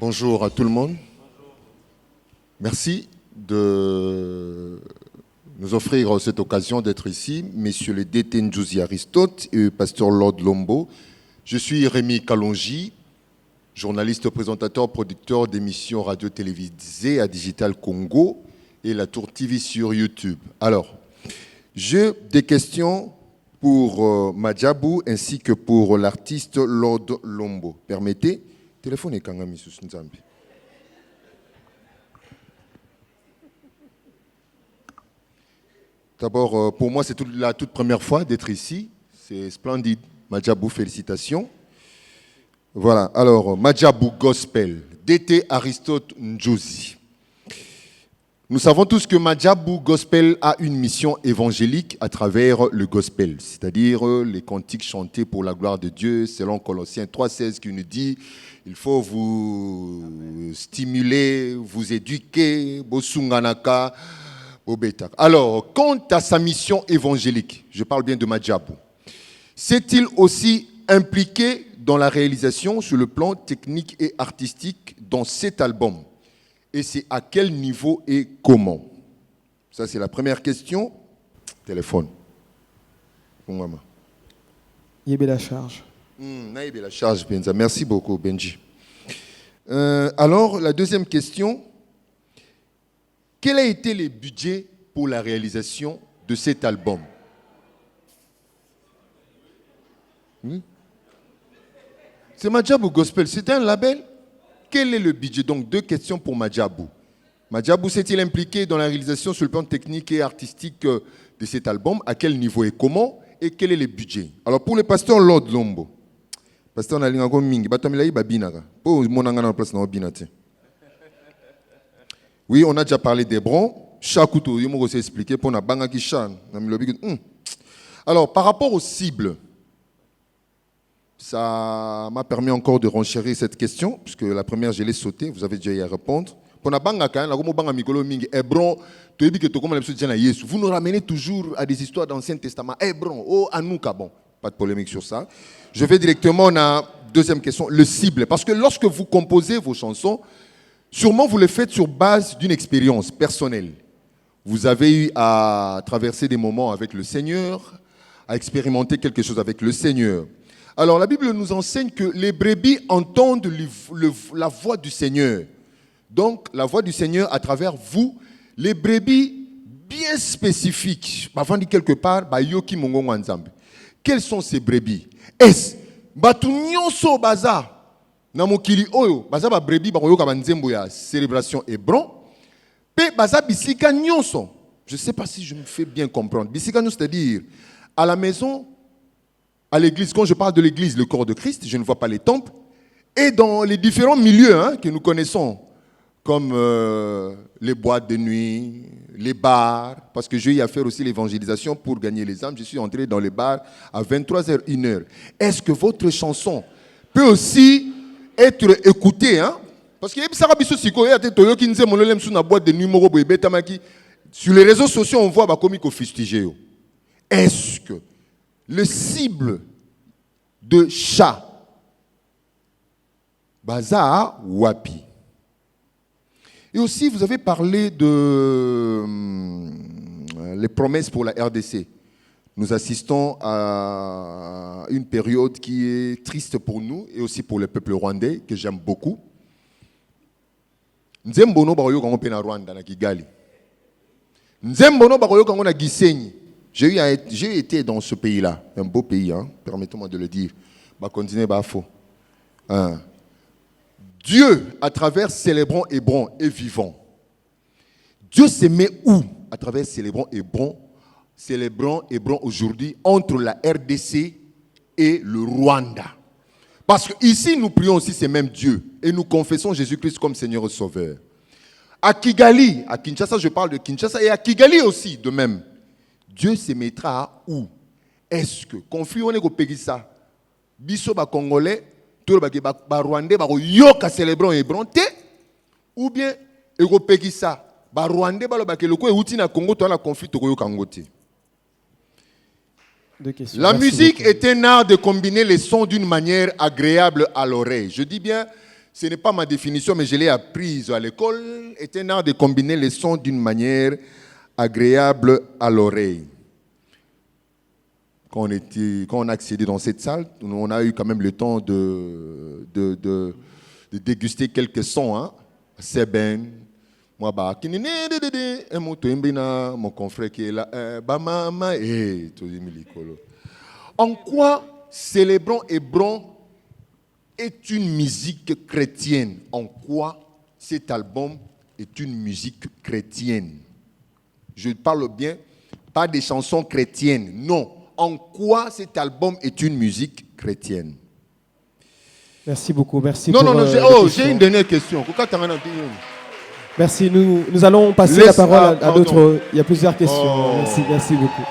Bonjour à tout le monde. Merci de nous offrir cette occasion d'être ici, messieurs les DT Ndjouzi Aristote et pasteur Lord Lombo. Je suis Rémi Kalonji, journaliste, présentateur, producteur d'émissions radio-télévisées à Digital Congo et la Tour TV sur YouTube. Alors, j'ai des questions pour Madjabou ainsi que pour l'artiste Lord Lombo. Permettez. Téléphone est quand même sous Nzambi. D'abord, pour moi, c'est la toute première fois d'être ici. C'est splendide. Madjabou, félicitations. Voilà, alors, Madjabou Gospel, DT Aristote Ndjouzi. Nous savons tous que Madjabou Gospel a une mission évangélique à travers le gospel, c'est-à-dire les cantiques chantés pour la gloire de Dieu, selon Colossiens 3,16 qui nous dit il faut vous stimuler, vous éduquer, bosunganaka, bobeta. Alors, quant à sa mission évangélique, je parle bien de Madjabou, s'est-il aussi impliqué dans la réalisation sur le plan technique et artistique dans cet album? Et c'est à quel niveau et comment? Ça, c'est la première question. Téléphone. Bon, maman. Yébé la charge. Yébé la charge, Benza. Merci beaucoup, Benji. Alors, la deuxième question. Quel a été le budget pour la réalisation de cet album? C'est Madjabou Gospel. C'est un label? Quel est le budget? Donc, deux questions pour Madjabou. Madjabou s'est-il impliqué dans la réalisation sur le plan technique et artistique de cet album? À quel niveau et comment? Et quel est le budget? Alors, pour le pasteur Lord Lombo, pasteur Nalingago Mingi, oui, on a déjà parlé d'Hébron. Chakoutou, il m'a expliqué pour Bangaki Chan. Alors, par rapport aux cibles, ça m'a permis encore de renchérir cette question, puisque la première, je l'ai sautée, vous avez déjà y à répondre. Vous nous ramenez toujours à des histoires d'Ancien Testament. Hébron, oh, Anouka, bon, pas de polémique sur ça. Je vais directement à la deuxième question, le cible. Parce que lorsque vous composez vos chansons, sûrement vous les faites sur base d'une expérience personnelle. Vous avez eu à traverser des moments avec le Seigneur, à expérimenter quelque chose avec le Seigneur. Alors, la Bible nous enseigne que les brebis entendent la voix du Seigneur. Donc, la voix du Seigneur à travers vous, les brebis bien spécifiques. Avant de quelque part, yoki mongo nzambe. Quelles sont ces brebis? Est-ce batu nyonso baza na mokili oyo baza ba brebis ba yoka banzembo ya célébration Hébron. Pe baza bisika nyonso. Je ne sais pas si je me fais bien comprendre. Bisika nyonso, c'est-à-dire à la maison, à l'église, quand je parle de l'église, le corps de Christ, je ne vois pas les temples, et dans les différents milieux que nous connaissons, comme les boîtes de nuit, les bars, parce que j'ai eu à faire aussi l'évangélisation pour gagner les âmes, je suis entré dans les bars à 23h, 1h. Est-ce que votre chanson peut aussi être écoutée, parce que sur les réseaux sociaux, on voit comique fustigé. Est-ce que le cible de chat, Baza Wapi. Et aussi, vous avez parlé de les promesses pour la RDC. Nous assistons à une période qui est triste pour nous et aussi pour le peuple rwandais, que j'aime beaucoup. Nzembono baroyo kango pena Rwanda na Kigali. Nzembono baroyo kango na Gisenyi. J'ai été dans ce pays-là, un beau pays, permettez-moi de le dire. Dieu, à travers Célébrons Hébron, est vivant. Dieu se met où? À travers Célébrons Hébron aujourd'hui, entre la RDC et le Rwanda. Parce qu'ici, nous prions aussi ce même Dieu et nous confessons Jésus-Christ comme Seigneur et Sauveur. À Kigali, à Kinshasa, je parle de Kinshasa, et à Kigali aussi, de même. Dieu se mettra où? Est-ce que, confie on est au Pégissa, biso ba Congolais, tout le ba Rwandais, ba yoka célébrons Hébron, ou bien au Pégissa, ba Rwandais, ba le ko e uti na Congo, to na conflit to yoka ngote. La musique est un art de combiner les sons d'une manière agréable à l'oreille. Je dis bien, ce n'est pas ma définition, mais je l'ai apprise à l'école, est un art de combiner les sons d'une manière agréable à l'oreille. Quand on a accédé dans cette salle, on a eu quand même le temps de déguster quelques sons. Hein? Seben, moi, mon confrère qui est là, en quoi Célébrons Hébron est une musique chrétienne? En quoi cet album est une musique chrétienne? Je parle bien, pas des chansons chrétiennes, non. En quoi cet album est une musique chrétienne? Merci beaucoup. Merci non, pour, non, j'ai une dernière question. Merci. Nous allons passer la parole à d'autres. Il y a plusieurs questions. Merci beaucoup.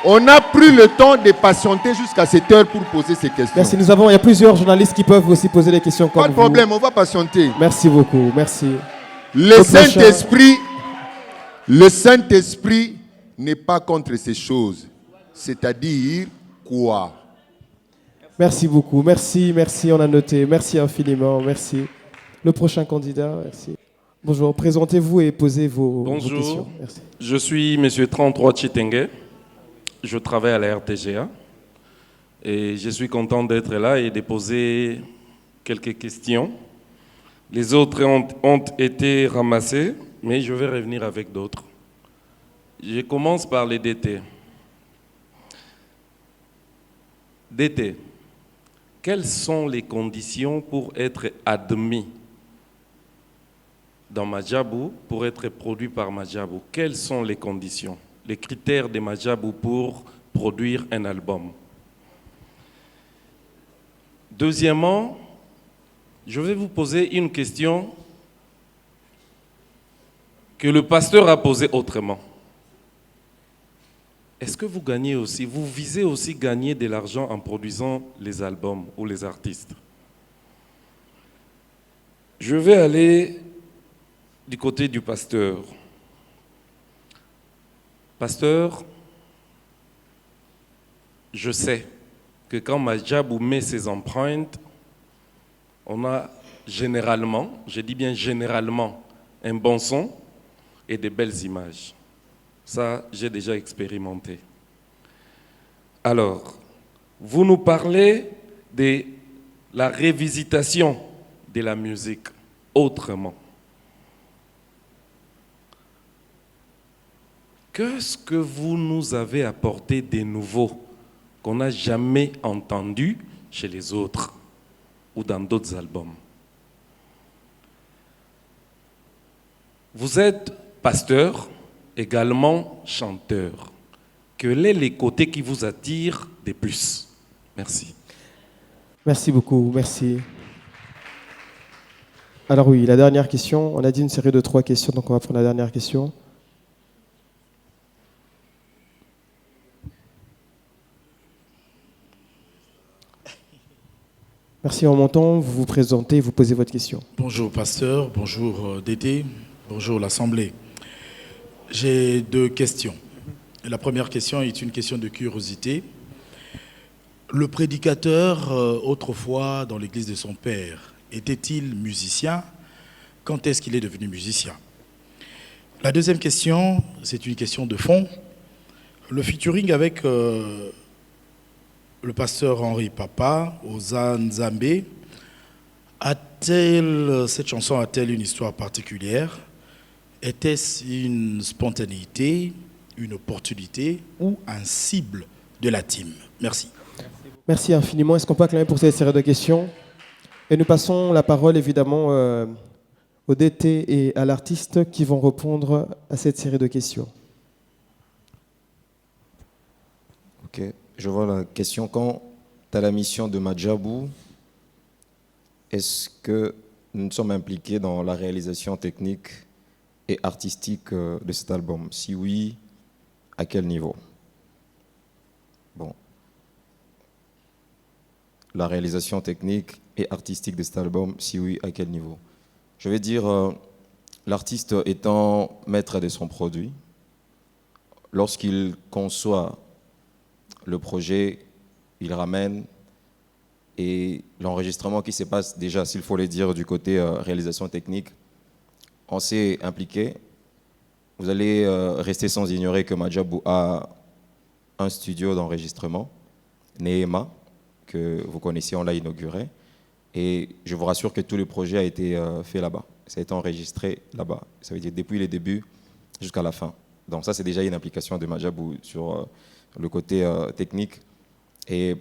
On a pris le temps de patienter jusqu'à cette heure pour poser ces questions. Merci. Il y a plusieurs journalistes qui peuvent aussi poser des questions comme vous. Pas de problème, on va patienter. Merci beaucoup. Merci. Le Saint-Esprit n'est pas contre ces choses. C'est-à-dire quoi? Merci beaucoup. Merci, on a noté. Merci infiniment. Merci. Le prochain candidat, merci. Bonjour, présentez-vous et posez vos questions. Bonjour, merci. Je suis M. 33 Chitenge. Je travaille à la RTGA. Et je suis content d'être là et de poser quelques questions. Les autres ont été ramassés, mais je vais revenir avec d'autres. Je commence par les DT. DT, quelles sont les conditions pour être admis dans Madjabou, pour être produit par Madjabou? Quelles sont les conditions, les critères de Madjabou pour produire un album? Deuxièmement, je vais vous poser une question que le pasteur a posée autrement. Est-ce que vous gagnez aussi, vous visez aussi gagner de l'argent en produisant les albums ou les artistes? Je vais aller du côté du pasteur. Pasteur, je sais que quand Madjabou met ses empreintes, on a généralement, je dis bien généralement, un bon son et de belles images. Ça, j'ai déjà expérimenté. Alors, vous nous parlez de la révisitation de la musique autrement. Qu'est-ce que vous nous avez apporté de nouveau qu'on n'a jamais entendu chez les autres ou dans d'autres albums? Vous êtes pasteur, également chanteur. Quel est les côtés qui vous attirent de plus? Merci. Merci beaucoup, merci. Alors oui, la dernière question. On a dit une série de 3 questions, donc on va prendre la dernière question. Merci, en montant, vous vous présentez, vous posez votre question. Bonjour pasteur, bonjour Dédé, bonjour l'Assemblée. J'ai 2 questions. La première question est une question de curiosité. Le prédicateur, autrefois dans l'église de son père, était-il musicien? Quand est-ce qu'il est devenu musicien? La deuxième question, c'est une question de fond. Le featuring avec le pasteur Henri Papa, Ozan Zambé, cette chanson a-t-elle une histoire particulière? Était-ce une spontanéité, une opportunité ou un cible de la team? Merci. Merci infiniment. Est-ce qu'on peut acclamer pour cette série de questions? Et nous passons la parole évidemment au DT et à l'artiste qui vont répondre à cette série de questions. Ok, je vois la question. Quant à la mission de Madjabou, est-ce que nous sommes impliqués dans la réalisation technique et artistique de cet album? Si oui, à quel niveau? Bon. La réalisation technique et artistique de cet album, si oui, à quel niveau? Je vais dire, l'artiste étant maître de son produit, lorsqu'il conçoit le projet, il ramène et l'enregistrement qui se passe déjà, s'il faut le dire, du côté réalisation technique, on s'est impliqué. Vous allez rester sans ignorer que Madjabou a un studio d'enregistrement, Neema, que vous connaissez, on l'a inauguré. Et je vous rassure que tout le projet a été fait là-bas. Ça a été enregistré là-bas. Ça veut dire depuis les débuts jusqu'à la fin. Donc ça, c'est déjà une implication de Madjabou sur le côté technique. Et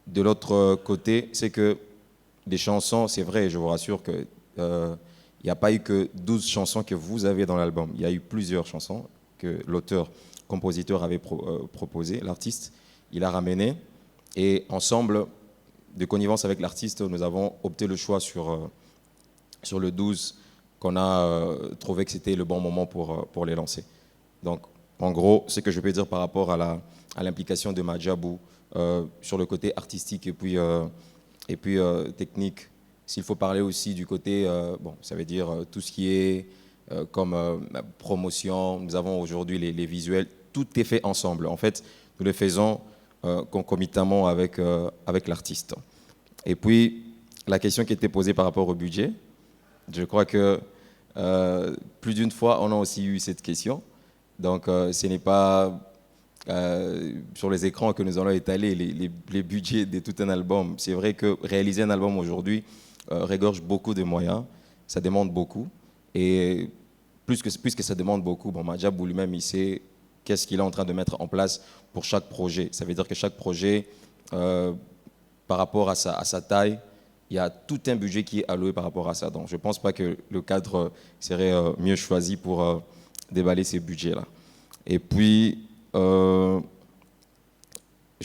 de l'autre côté, c'est que des chansons, c'est vrai, je vous rassure que il n'y a pas eu que 12 chansons que vous avez dans l'album. Il y a eu plusieurs chansons que l'auteur, compositeur avait proposé, l'artiste, il a ramené. Et ensemble, de connivence avec l'artiste, nous avons opté le choix sur le 12, qu'on a trouvé que c'était le bon moment pour les lancer. Donc, en gros, ce que je peux dire par rapport à l'implication de Madjabou sur le côté artistique et puis technique, s'il faut parler aussi du côté, ça veut dire tout ce qui est comme promotion, nous avons aujourd'hui les visuels, tout est fait ensemble. En fait, nous le faisons concomitamment avec l'artiste. Et puis, la question qui était posée par rapport au budget, je crois que plus d'une fois, on a aussi eu cette question. Donc, ce n'est pas sur les écrans que nous allons étaler les budgets de tout un album. C'est vrai que réaliser un album aujourd'hui regorge beaucoup de moyens, ça demande beaucoup. Et puisque ça demande beaucoup, Madjabou lui-même, il sait qu'est-ce qu'il est en train de mettre en place pour chaque projet. Ça veut dire que chaque projet, par rapport à sa taille, il y a tout un budget qui est alloué par rapport à ça. Donc je ne pense pas que le cadre serait mieux choisi pour déballer ces budgets-là. Et puis, je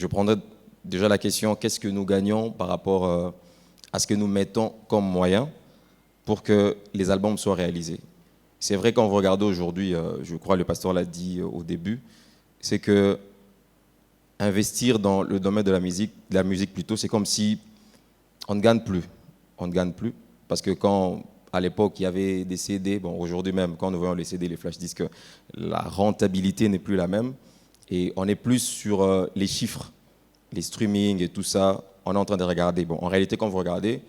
prendrais déjà la question, qu'est-ce que nous gagnons par rapport à ce que nous mettons comme moyen pour que les albums soient réalisés. C'est vrai, quand vous regardez aujourd'hui, je crois que le pasteur l'a dit au début, c'est que investir dans le domaine de la musique plutôt, c'est comme si on ne gagne plus. On ne gagne plus parce que quand, à l'époque, il y avait des CD, aujourd'hui même, quand nous voyons les CD, les flash disques, la rentabilité n'est plus la même et on est plus sur les chiffres, les streamings et tout ça. On est en train de regarder. En réalité, quand vous regardez,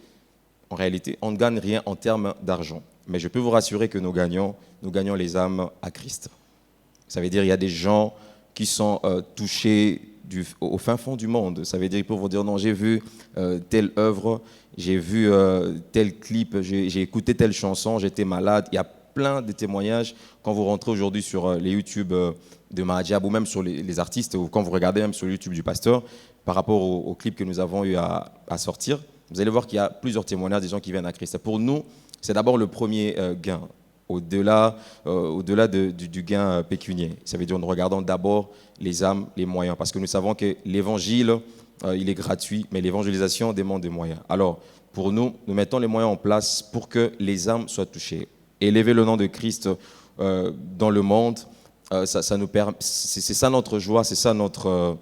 en réalité, on ne gagne rien en termes d'argent. Mais je peux vous rassurer que nous gagnons les âmes à Christ. Ça veut dire qu'il y a des gens qui sont touchés au fin fond du monde. Ça veut dire qu'ils peuvent vous dire, non, j'ai vu telle œuvre, j'ai vu tel clip, j'ai écouté telle chanson, j'étais malade. Il y a plein de témoignages quand vous rentrez aujourd'hui sur les YouTube de Madjabou ou même sur les artistes, ou quand vous regardez même sur le YouTube du pasteur, par rapport au clip que nous avons eu à sortir, vous allez voir qu'il y a plusieurs témoignages des gens qui viennent à Christ. Pour nous, c'est d'abord le premier gain, au-delà du gain pécunier. Ça veut dire en regardant d'abord les âmes, les moyens, parce que nous savons que l'évangile, il est gratuit, mais l'évangélisation demande des moyens. Alors, pour nous, nous mettons les moyens en place pour que les âmes soient touchées. Élever le nom de Christ dans le monde, ça nous permet, c'est ça notre joie, c'est ça notre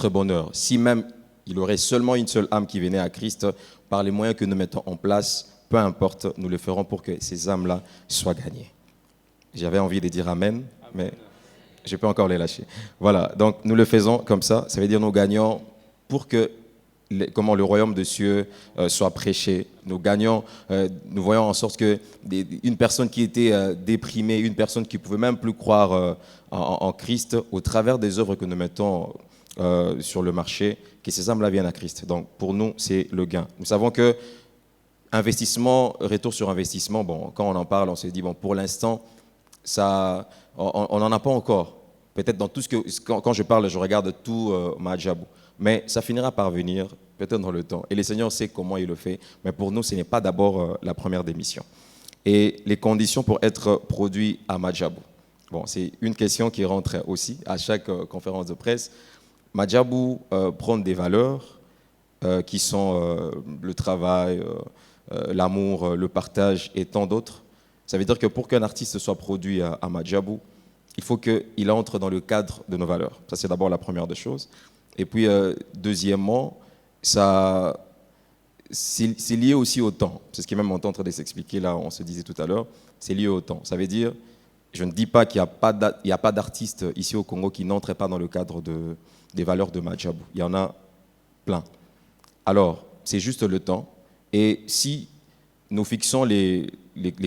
bonheur. Si même il y aurait seulement une seule âme qui venait à Christ, par les moyens que nous mettons en place, peu importe, nous le ferons pour que ces âmes-là soient gagnées. J'avais envie de dire Amen, mais je peux encore les lâcher. Voilà, donc nous le faisons comme ça. Ça veut dire nous gagnons pour que comment le royaume de cieux soit prêché. Nous gagnons, nous voyons en sorte que une personne qui était déprimée, une personne qui ne pouvait même plus croire en Christ, au travers des œuvres que nous mettons sur le marché, que ces âmes-là viennent à Christ. Donc pour nous, c'est le gain. Nous savons que investissement, retour sur investissement, quand on en parle, on se dit, pour l'instant, on n'en a pas encore. Peut-être dans tout quand je parle, je regarde tout Madjabou. Mais ça finira par venir, peut-être dans le temps. Et le Seigneur sait comment il le fait. Mais pour nous, ce n'est pas d'abord la première des missions. Et les conditions pour être produit à Madjabou. C'est une question qui rentre aussi à chaque conférence de presse. Madjabou prend des valeurs qui sont le travail, l'amour, le partage et tant d'autres. Ça veut dire que pour qu'un artiste soit produit à Madjabou, il faut qu'il entre dans le cadre de nos valeurs. Ça, c'est d'abord la première des choses. Et puis, deuxièmement, c'est lié aussi au temps. C'est ce qui est même en train de s'expliquer, là, on se disait tout à l'heure, c'est lié au temps. Ça veut dire, je ne dis pas qu'il n'y a pas d'artiste ici au Congo qui n'entrait pas dans le cadre des valeurs de Madjabou. Il y en a plein. Alors, c'est juste le temps. Et si nous fixons les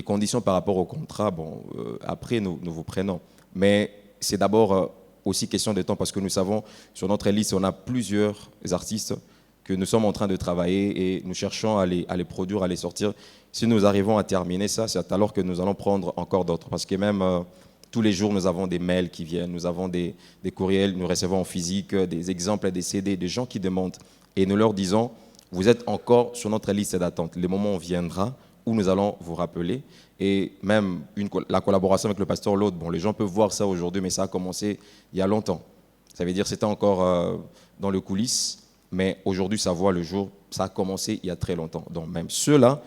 conditions par rapport au contrat, bon, après, nous vous prenons. Mais c'est d'abord aussi question de temps parce que nous savons, sur notre liste, on a plusieurs artistes que nous sommes en train de travailler et nous cherchons à les produire, à les sortir. Si nous arrivons à terminer ça, c'est alors que nous allons prendre encore d'autres. Parce que même tous les jours, nous avons des mails qui viennent, nous avons des courriels, nous recevons en physique des exemples, des CD, des gens qui demandent. Et nous leur disons, vous êtes encore sur notre liste d'attente. Le moment viendra où nous allons vous rappeler. Et même la collaboration avec le pasteur Laude, bon, les gens peuvent voir ça aujourd'hui, mais ça a commencé il y a longtemps. Ça veut dire que c'était encore dans le coulisses, mais aujourd'hui, ça voit le jour. Ça a commencé il y a très longtemps. Donc même ceux-là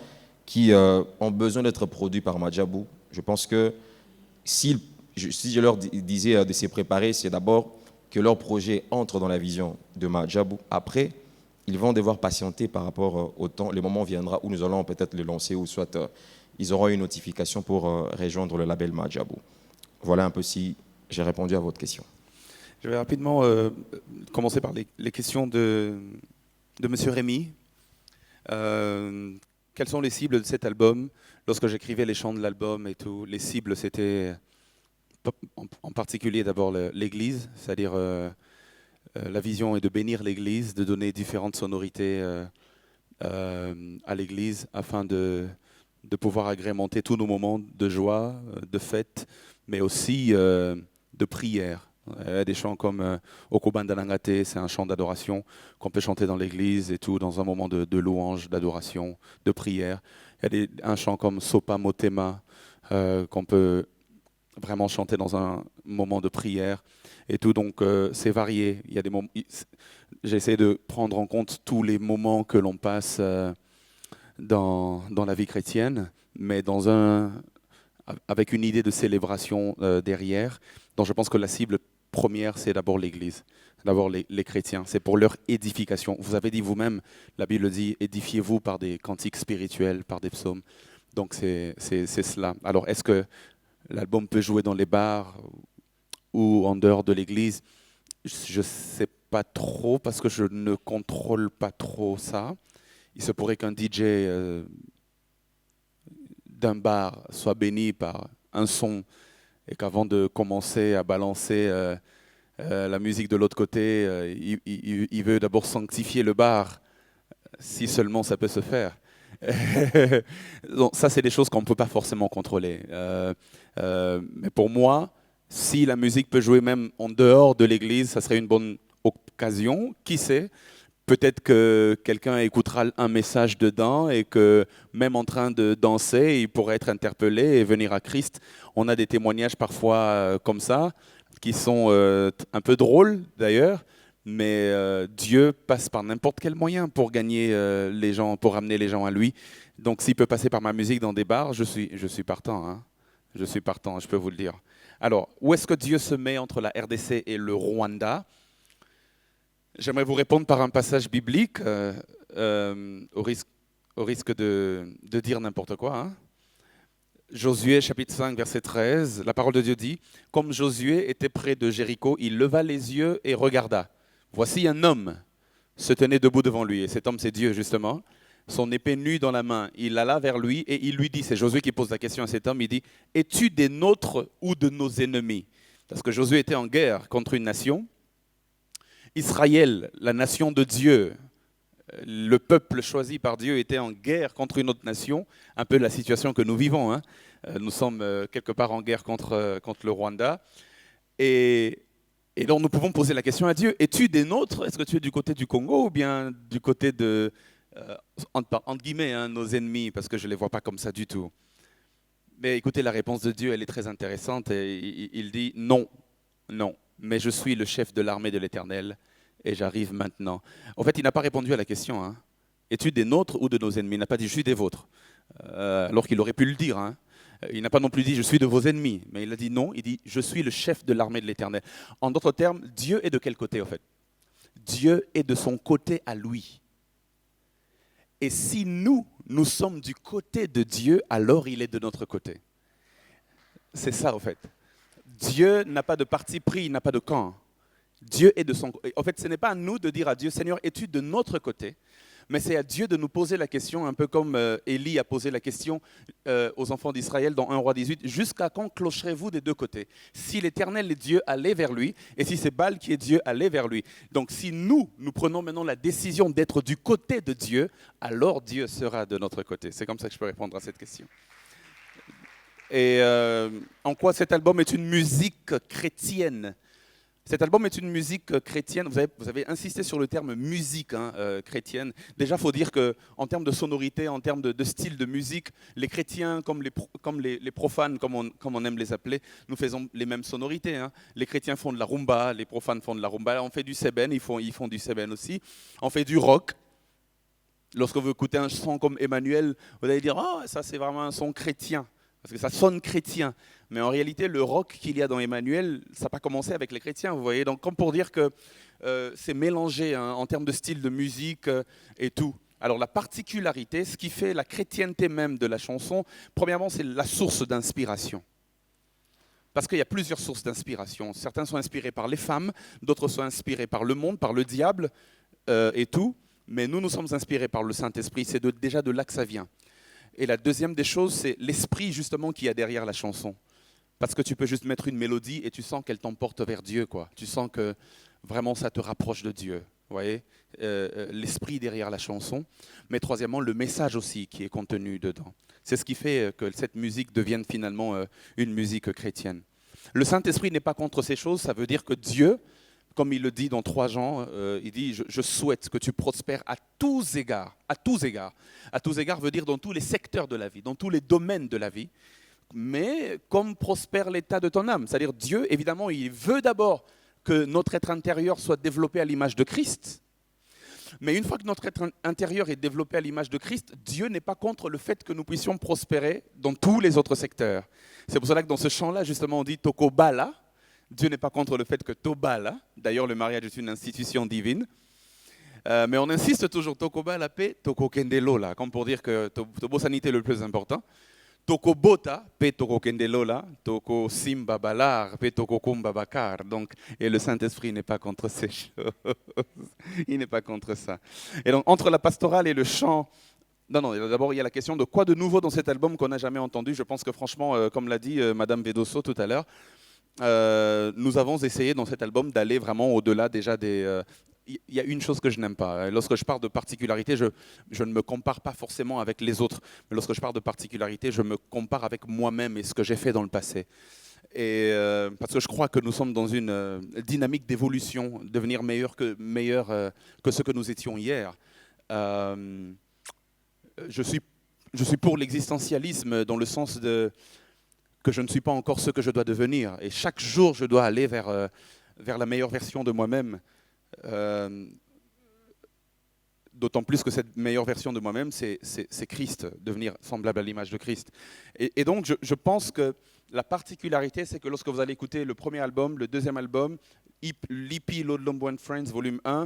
qui ont besoin d'être produits par Madjabou, je pense que si je leur disais de se préparer, c'est d'abord que leur projet entre dans la vision de Madjabou. Après, ils vont devoir patienter par rapport au temps. Le moment viendra où nous allons peut-être le lancer ou soit ils auront une notification pour rejoindre le label Madjabou. Voilà un peu si j'ai répondu à votre question. Je vais rapidement commencer par les questions de M. Rémy. Quelles sont les cibles de cet album? Lorsque j'écrivais les chants de l'album et tout, les cibles, c'était en particulier d'abord l'Église, c'est-à-dire la vision est de bénir l'Église, de donner différentes sonorités à l'Église afin de pouvoir agrémenter tous nos moments de joie, de fête, mais aussi de prière. Des chants comme Okobanda Nangate, c'est un chant d'adoration qu'on peut chanter dans l'église et tout, dans un moment de louange, d'adoration, de prière. Il y a un chant comme Sopa Motema qu'on peut vraiment chanter dans un moment de prière et tout. Donc c'est varié. Il y a des moments. J'essaie de prendre en compte tous les moments que l'on passe dans la vie chrétienne, mais avec une idée de célébration derrière. Donc je pense que la cible première, c'est d'abord l'Église, d'abord les chrétiens. C'est pour leur édification. Vous avez dit vous-même, la Bible dit, édifiez-vous par des cantiques spirituels, par des psaumes. Donc c'est cela. Alors est-ce que l'album peut jouer dans les bars ou en dehors de l'Église? Je ne sais pas trop parce que je ne contrôle pas trop ça. Il se pourrait qu'un DJ d'un bar soit béni par un son et qu'avant de commencer à balancer la musique de l'autre côté, il veut d'abord sanctifier le bar, si seulement ça peut se faire. Donc, ça, c'est des choses qu'on ne peut pas forcément contrôler. Mais pour moi, si la musique peut jouer même en dehors de l'église, ça serait une bonne occasion. Qui sait? Peut-être que quelqu'un écoutera un message dedans et que même en train de danser, il pourrait être interpellé et venir à Christ. On a des témoignages parfois comme ça, qui sont un peu drôles d'ailleurs, mais Dieu passe par n'importe quel moyen pour gagner les gens, pour ramener les gens à lui. Donc s'il peut passer par ma musique dans des bars, je suis partant. Hein. Je suis partant, je peux vous le dire. Alors, où est-ce que Dieu se met entre la RDC et le Rwanda? J'aimerais vous répondre par un passage biblique, au risque de dire n'importe quoi. Hein. Josué, chapitre 5, verset 13, la parole de Dieu dit « Comme Josué était près de Jéricho, il leva les yeux et regarda. Voici un homme se tenait debout devant lui. » Et cet homme, c'est Dieu, justement. Son épée nue dans la main. Il alla vers lui et il lui dit, c'est Josué qui pose la question à cet homme, il dit « Es-tu des nôtres ou de nos ennemis ?» Parce que Josué était en guerre contre une nation. Israël, la nation de Dieu, le peuple choisi par Dieu était en guerre contre une autre nation, un peu la situation que nous vivons. Hein. Nous sommes quelque part en guerre contre le Rwanda. Et donc nous pouvons poser la question à Dieu, es-tu des nôtres? Est-ce que tu es du côté du Congo ou bien du côté de, entre guillemets, hein, nos ennemis? Parce que je ne les vois pas comme ça du tout. Mais écoutez, la réponse de Dieu, elle est très intéressante. Et il dit non, non, mais je suis le chef de l'armée de l'Éternel. Et j'arrive maintenant. En fait, il n'a pas répondu à la question. Hein. Es-tu des nôtres ou de nos ennemis? Il n'a pas dit je suis des vôtres. Alors qu'il aurait pu le dire. Hein. Il n'a pas non plus dit je suis de vos ennemis. Mais il a dit non, il dit je suis le chef de l'armée de l'Éternel. En d'autres termes, Dieu est de quel côté en fait? Dieu est de son côté à lui. Et si nous sommes du côté de Dieu, alors il est de notre côté. C'est ça en fait. Dieu n'a pas de parti pris, il n'a pas de camp. Dieu est de son côté. En fait, ce n'est pas à nous de dire à Dieu, Seigneur, es-tu de notre côté? Mais c'est à Dieu de nous poser la question, un peu comme Élie a posé la question aux enfants d'Israël dans 1 Roi 18, jusqu'à quand clocherez-vous des deux côtés? Si l'Éternel est Dieu, allez vers lui, et si c'est Baal qui est Dieu, allez vers lui. Donc si nous prenons maintenant la décision d'être du côté de Dieu, alors Dieu sera de notre côté. C'est comme ça que je peux répondre à cette question. Et en quoi cet album est une musique chrétienne? Cet album est une musique chrétienne. Vous avez insisté sur le terme musique chrétienne. Déjà, il faut dire qu'en termes de sonorité, en termes de style de musique, les chrétiens, comme les profanes, comme on aime les appeler, nous faisons les mêmes sonorités. Les chrétiens font de la rumba, les profanes font de la rumba. On fait du sébène, ils font du sébène aussi. On fait du rock. Lorsque vous écoutez un son comme Emmanuel, vous allez dire « Oh, ça c'est vraiment un son chrétien ». Parce que ça sonne chrétien. Mais en réalité, le rock qu'il y a dans Emmanuel, ça n'a pas commencé avec les chrétiens, vous voyez. Donc, comme pour dire que c'est mélangé en termes de style de musique et tout. Alors, la particularité, ce qui fait la chrétienté même de la chanson, premièrement, c'est la source d'inspiration. Parce qu'il y a plusieurs sources d'inspiration. Certains sont inspirés par les femmes, d'autres sont inspirés par le monde, par le diable et tout. Mais nous sommes inspirés par le Saint-Esprit. C'est déjà de là que ça vient. Et la deuxième des choses, c'est l'esprit justement qu'il y a derrière la chanson. Parce que tu peux juste mettre une mélodie et tu sens qu'elle t'emporte vers Dieu, quoi. Tu sens que vraiment ça te rapproche de Dieu. Vous voyez, l'esprit derrière la chanson. Mais troisièmement, le message aussi qui est contenu dedans. C'est ce qui fait que cette musique devienne finalement une musique chrétienne. Le Saint-Esprit n'est pas contre ces choses. Ça veut dire que Dieu, comme il le dit dans 3 Jean, il dit « Je souhaite que tu prospères à tous égards. » À tous égards. À tous égards veut dire dans tous les secteurs de la vie, dans tous les domaines de la vie. Mais comme prospère l'état de ton âme. C'est-à-dire Dieu, évidemment, il veut d'abord que notre être intérieur soit développé à l'image de Christ. Mais une fois que notre être intérieur est développé à l'image de Christ, Dieu n'est pas contre le fait que nous puissions prospérer dans tous les autres secteurs. C'est pour cela que dans ce chant-là, justement, on dit « Tokobala ». Dieu n'est pas contre le fait que Tobala, d'ailleurs le mariage est une institution divine, mais on insiste toujours Tokobala pe Toko Kendelola, comme pour dire que Tobo Sanité est le plus important. Toko Bota pe Toko Kendelola, Toko Simba Balar pe Toko Kumba Bakar. Donc, et le Saint-Esprit n'est pas contre ces choses. Il n'est pas contre ça. Et donc, entre la pastorale et le chant, non, d'abord il y a la question de quoi de nouveau dans cet album qu'on n'a jamais entendu. Je pense que franchement, comme l'a dit Madame Vedosso tout à l'heure, nous avons essayé dans cet album d'aller vraiment au-delà déjà des... Il y a une chose que je n'aime pas. Lorsque je parle de particularité, je ne me compare pas forcément avec les autres. Mais lorsque je parle de particularité, je me compare avec moi-même et ce que j'ai fait dans le passé. Et parce que je crois que nous sommes dans une dynamique d'évolution, devenir meilleur que ce que nous étions hier. Je suis pour l'existentialisme dans le sens de... que je ne suis pas encore ce que je dois devenir. Et chaque jour, je dois aller vers la meilleure version de moi-même. D'autant plus que cette meilleure version de moi-même, c'est Christ, devenir semblable à l'image de Christ. Et donc, je pense que la particularité, c'est que lorsque vous allez écouter le premier album, le deuxième album, l'EP Lodlombo and Friends, volume 1,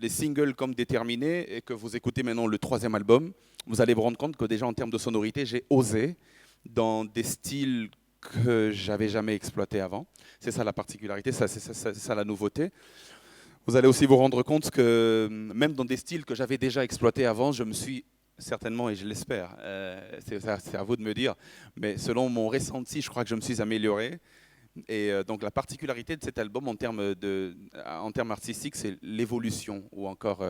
les singles comme déterminés, et que vous écoutez maintenant le troisième album, vous allez vous rendre compte que déjà en termes de sonorité, j'ai osé dans des styles que j'avais jamais exploités avant. C'est ça la particularité, c'est ça la nouveauté. Vous allez aussi vous rendre compte que même dans des styles que j'avais déjà exploités avant, je me suis certainement, et je l'espère, c'est à vous de me dire, mais selon mon ressenti, je crois que je me suis amélioré. Et donc la particularité de cet album en termes artistiques, c'est l'évolution ou encore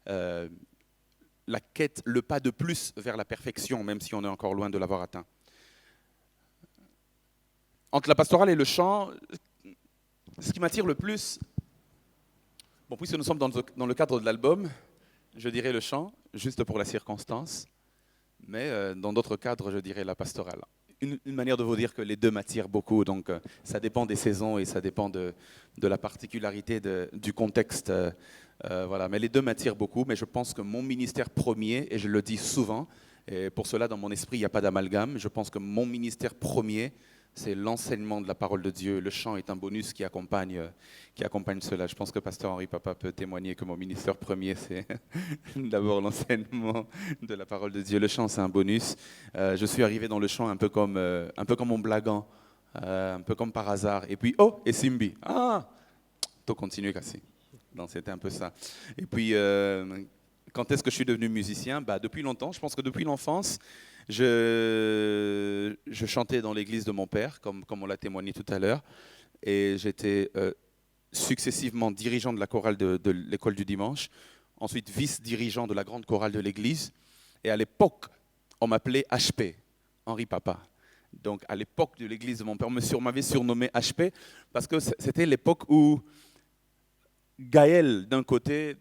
la quête, le pas de plus vers la perfection, même si on est encore loin de l'avoir atteint. Entre la pastorale et le chant, ce qui m'attire le plus, bon, puisque nous sommes dans le cadre de l'album, je dirais le chant, juste pour la circonstance, mais dans d'autres cadres, je dirais la pastorale. Une manière de vous dire que les deux m'attirent beaucoup, donc ça dépend des saisons et ça dépend de la particularité du contexte. Voilà. Mais les deux m'attirent beaucoup, mais je pense que mon ministère premier, et je le dis souvent, et pour cela dans mon esprit il n'y a pas d'amalgame, je pense que mon ministère premier, c'est l'enseignement de la parole de Dieu. Le chant est un bonus qui accompagne cela. Je pense que Pasteur Henri Papa peut témoigner que mon ministère premier, c'est d'abord l'enseignement de la parole de Dieu. Le chant, c'est un bonus. Je suis arrivé dans le chant un peu comme en blaguant, un peu comme par hasard. Et puis, oh, et Simbi. Ah, tout continue, Cassie. Donc, c'était un peu ça. Et puis, Quand est-ce que je suis devenu musicien? Depuis longtemps, je pense que depuis l'enfance, je chantais dans l'église de mon père, comme on l'a témoigné tout à l'heure, et j'étais successivement dirigeant de la chorale de l'école du dimanche, ensuite vice-dirigeant de la grande chorale de l'église, et à l'époque, on m'appelait HP, Henri Papa. Donc à l'époque de l'église de mon père, on m'avait surnommé HP, parce que c'était l'époque où Gaël d'un côté,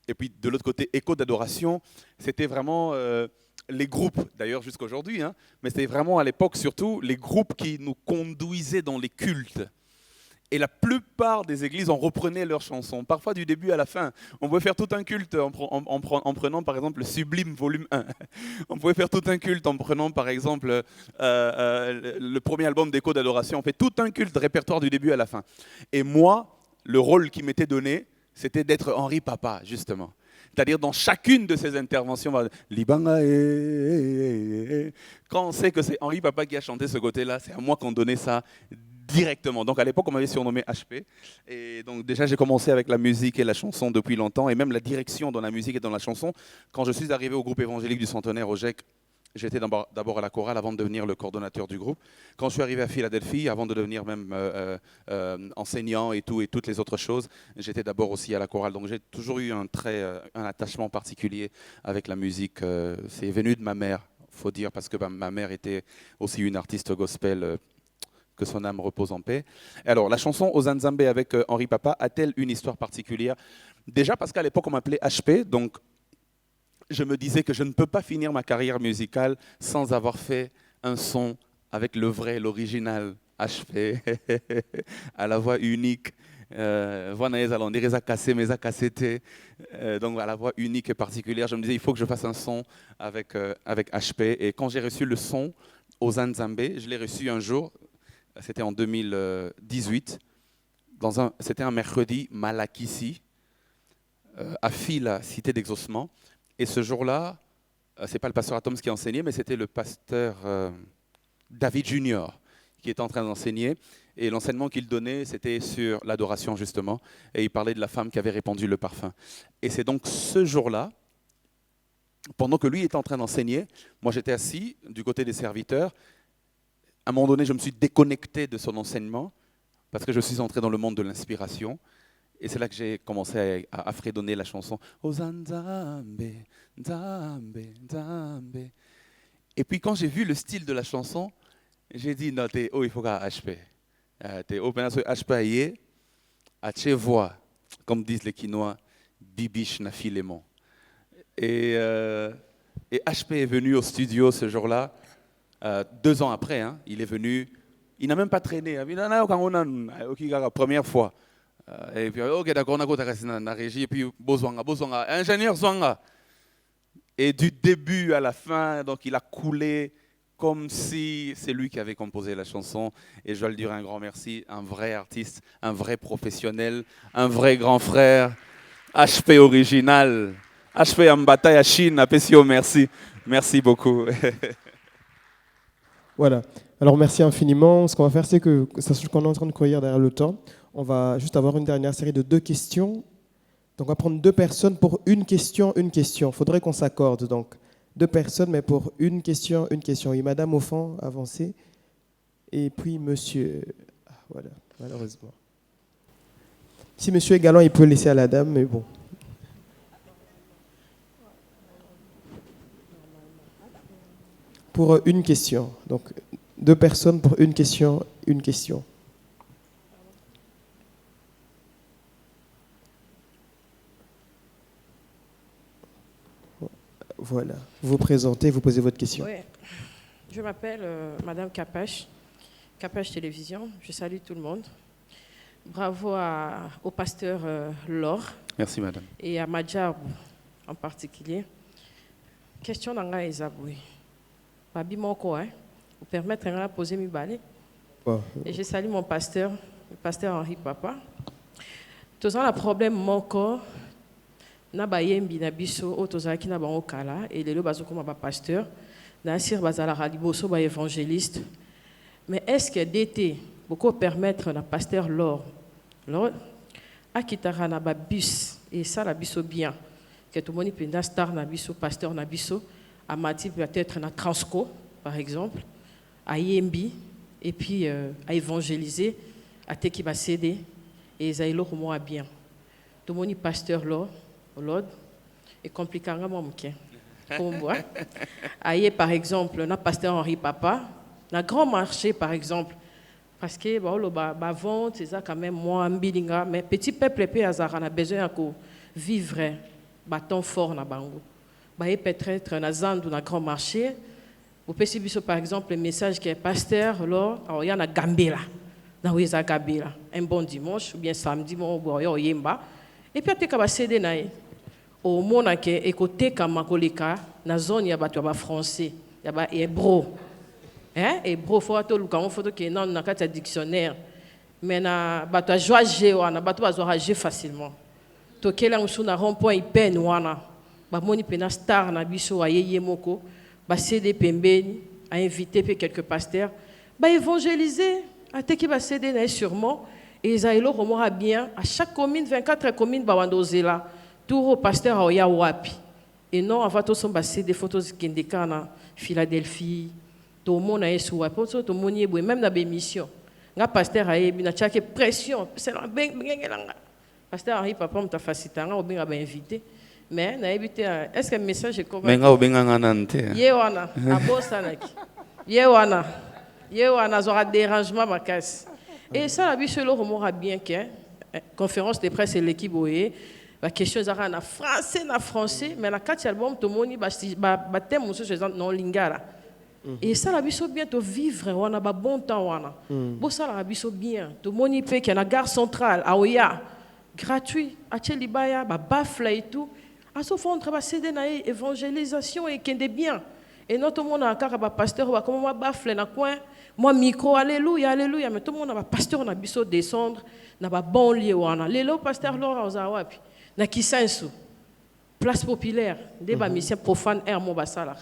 et puis de l'autre côté, Écho d'adoration, c'était vraiment les groupes, d'ailleurs jusqu'à aujourd'hui, hein, mais c'était vraiment à l'époque surtout les groupes qui nous conduisaient dans les cultes. Et la plupart des églises, on reprenait leurs chansons, parfois du début à la fin. On pouvait faire tout un culte en prenant par exemple le Sublime volume 1. On pouvait faire tout un culte en prenant par exemple le premier album d'Écho d'adoration. On fait tout un culte, répertoire du début à la fin. Et moi, le rôle qui m'était donné, c'était d'être Henri Papa, justement. C'est-à-dire dans chacune de ces interventions, Libanga, quand on sait que c'est Henri Papa qui a chanté ce côté-là, c'est à moi qu'on donnait ça directement. Donc à l'époque, on m'avait surnommé HP. Et donc déjà, j'ai commencé avec la musique et la chanson depuis longtemps, et même la direction dans la musique et dans la chanson. Quand je suis arrivé au groupe évangélique du Centenaire, au GEC, j'étais d'abord à la chorale avant de devenir le coordonnateur du groupe. Quand je suis arrivé à Philadelphie, avant de devenir même enseignant et toutes les autres choses, j'étais d'abord aussi à la chorale. Donc j'ai toujours eu un attachement particulier avec la musique. C'est venu de ma mère, faut dire, parce que ma mère était aussi une artiste gospel. Que son âme repose en paix. Alors, la chanson Aux Nzambe avec Henri Papa a-t-elle une histoire particulière? Déjà parce qu'à l'époque, on m'appelait HP, donc je me disais que je ne peux pas finir ma carrière musicale sans avoir fait un son avec le vrai, l'original HP, à la voix unique. Donc à la voix unique et particulière, je me disais il faut que je fasse un son avec HP. Et quand j'ai reçu le son Aux Nzambe, je l'ai reçu un jour. C'était en 2018, c'était un mercredi, Malakissi, à Fila, cité d'exaucement. Et ce jour-là, ce n'est pas le pasteur Atoms qui enseignait, mais c'était le pasteur David Junior qui était en train d'enseigner. Et l'enseignement qu'il donnait, c'était sur l'adoration, justement. Et il parlait de la femme qui avait répandu le parfum. Et c'est donc ce jour-là, pendant que lui était en train d'enseigner, moi j'étais assis du côté des serviteurs. À un moment donné, je me suis déconnecté de son enseignement parce que je suis entré dans le monde de l'inspiration. Et c'est là que j'ai commencé à fredonner la chanson « Aux Nzambe, Nzambe, Nzambe ». Et puis quand j'ai vu le style de la chanson, j'ai dit « Non, il faut qu'à HP. T'es au pénal HP à voix, comme disent les Quinois, bibiche na filémon ». Et HP est venu au studio ce jour-là. 2 ans après, hein, il est venu, il n'a même pas traîné. Première fois. Et puis, ok, d'accord, on a dans la régie, et puis, Bozwanga, ingénieur Zwanga. Et du début à la fin, donc il a coulé comme si c'est lui qui avait composé la chanson. Et je dois le dire un grand merci, un vrai artiste, un vrai professionnel, un vrai grand frère, HP original, HP en bataille à Chine, à Pessio, merci. Merci beaucoup. Voilà. Alors merci infiniment. Ce qu'on va faire, c'est que, sachant qu'on est en train de courir derrière le temps, on va juste avoir une dernière série de 2 questions. Donc on va prendre 2 personnes pour une question, une question. Il faudrait qu'on s'accorde. Donc 2 personnes, mais pour une question, une question. Et madame au fond, avancez. Et puis monsieur. Ah, voilà, malheureusement. Si monsieur est galant, il peut laisser à la dame, mais bon. Pour une question. Donc, 2 personnes pour une question, une question. Voilà. Vous vous présentez, vous posez votre question. Oui. Je m'appelle Madame Capache, Capache Télévision. Je salue tout le monde. Bravo au pasteur Laure. Merci, madame. Et à Madjabou en particulier. Question d'Anga Ezaboui. Babi Moko, hein, pour permettre de poser mes balais. Et je salue mon pasteur, le pasteur Henri Papa. Tous un problème Moko, na bayembi na biso otozaki na bango kala et lelo bazoko ma pasteur na sir bazala raliboso ba évangéliste. Mais est-ce que d'été beaucoup permettre na pasteur Laure akitara na ba bus et ça la biso bien que tout le monde peut star nabiso, pasteur nabiso, à Mati peut-être na Transco, par exemple, à Yembi, et puis à évangéliser, à Teki Basede, et Zaïlo Romo bien. Tout le monde pasteur là, l'autre, et compliqué à moi, comme moi. Aïe, par exemple, na pasteur Henri Papa, na grand marché, par exemple, parce que la vente, c'est ça quand même, moi, mais petit peuple, on a besoin de vivre un temps fort na bango. Peut-être na zandu na grand marché. Vous pouvez suivre par exemple le message qui est pasteur, là, il y a na Gambela, na Weza Gambela, un bon dimanche ou bien samedi, mon boyo yemba. Et puis tu as cédé na au monde que écouter comme koleka na zone ya bato ba français, ya ba hébreu. Hein? Hébreu faut to lu kan photo que non na kata dictionnaire. Mais na bato joie G wana bato bazwa G facilement. To kela musu na rond-point pen wana. Ba moni pena star na biso ayeye moko. Ba cédé pembeni a invité quelques pasteurs. Ba évangéliser a te ki ba cédé na sûrement. Et Isaïlo remora bien à chaque commune 24 communes ba wandozela. Tout au pasteur a ya wapi. Et non avant to son ba cédé photos kindeka na Philadelphie. Tout le monde a su wapi. Tout le monde y même na bémission. Nga pasteur a yebi na chaque pression. C'est la bengelanga. Pasteur Henri Papa m'a facilité nga obenga ba invité. Mais na évité est-ce que le message est correct? Mais nga obenga nga nante. Yewana abosa naki. Yewana zora dérangement makasi. Et ça la biso lo remora bien que conférence de presse et l'équipe oye la question zara na français mais la quatre album to moni ba thème muso non lingala. Et ça la biso bien to vivre wana ba bon temps wana. Bo ça la biso bien to moni pe que na gare centrale a Oya gratuit a Tchelibaya ba bafla et tout. À ce fond, on travaille dans l'évangélisation et qu'il est bien. Et non, tout le monde a un caractère pasteur, comme moi, bafle dans le coin, moi, micro, alléluia, alléluia. Mais tout le monde a un pasteur, on a besoin de descendre, on a un bon lieu. Les lots pasteurs, là, on a wapi. Na Kisensu, place populaire, des missions profanes, mon bassalar.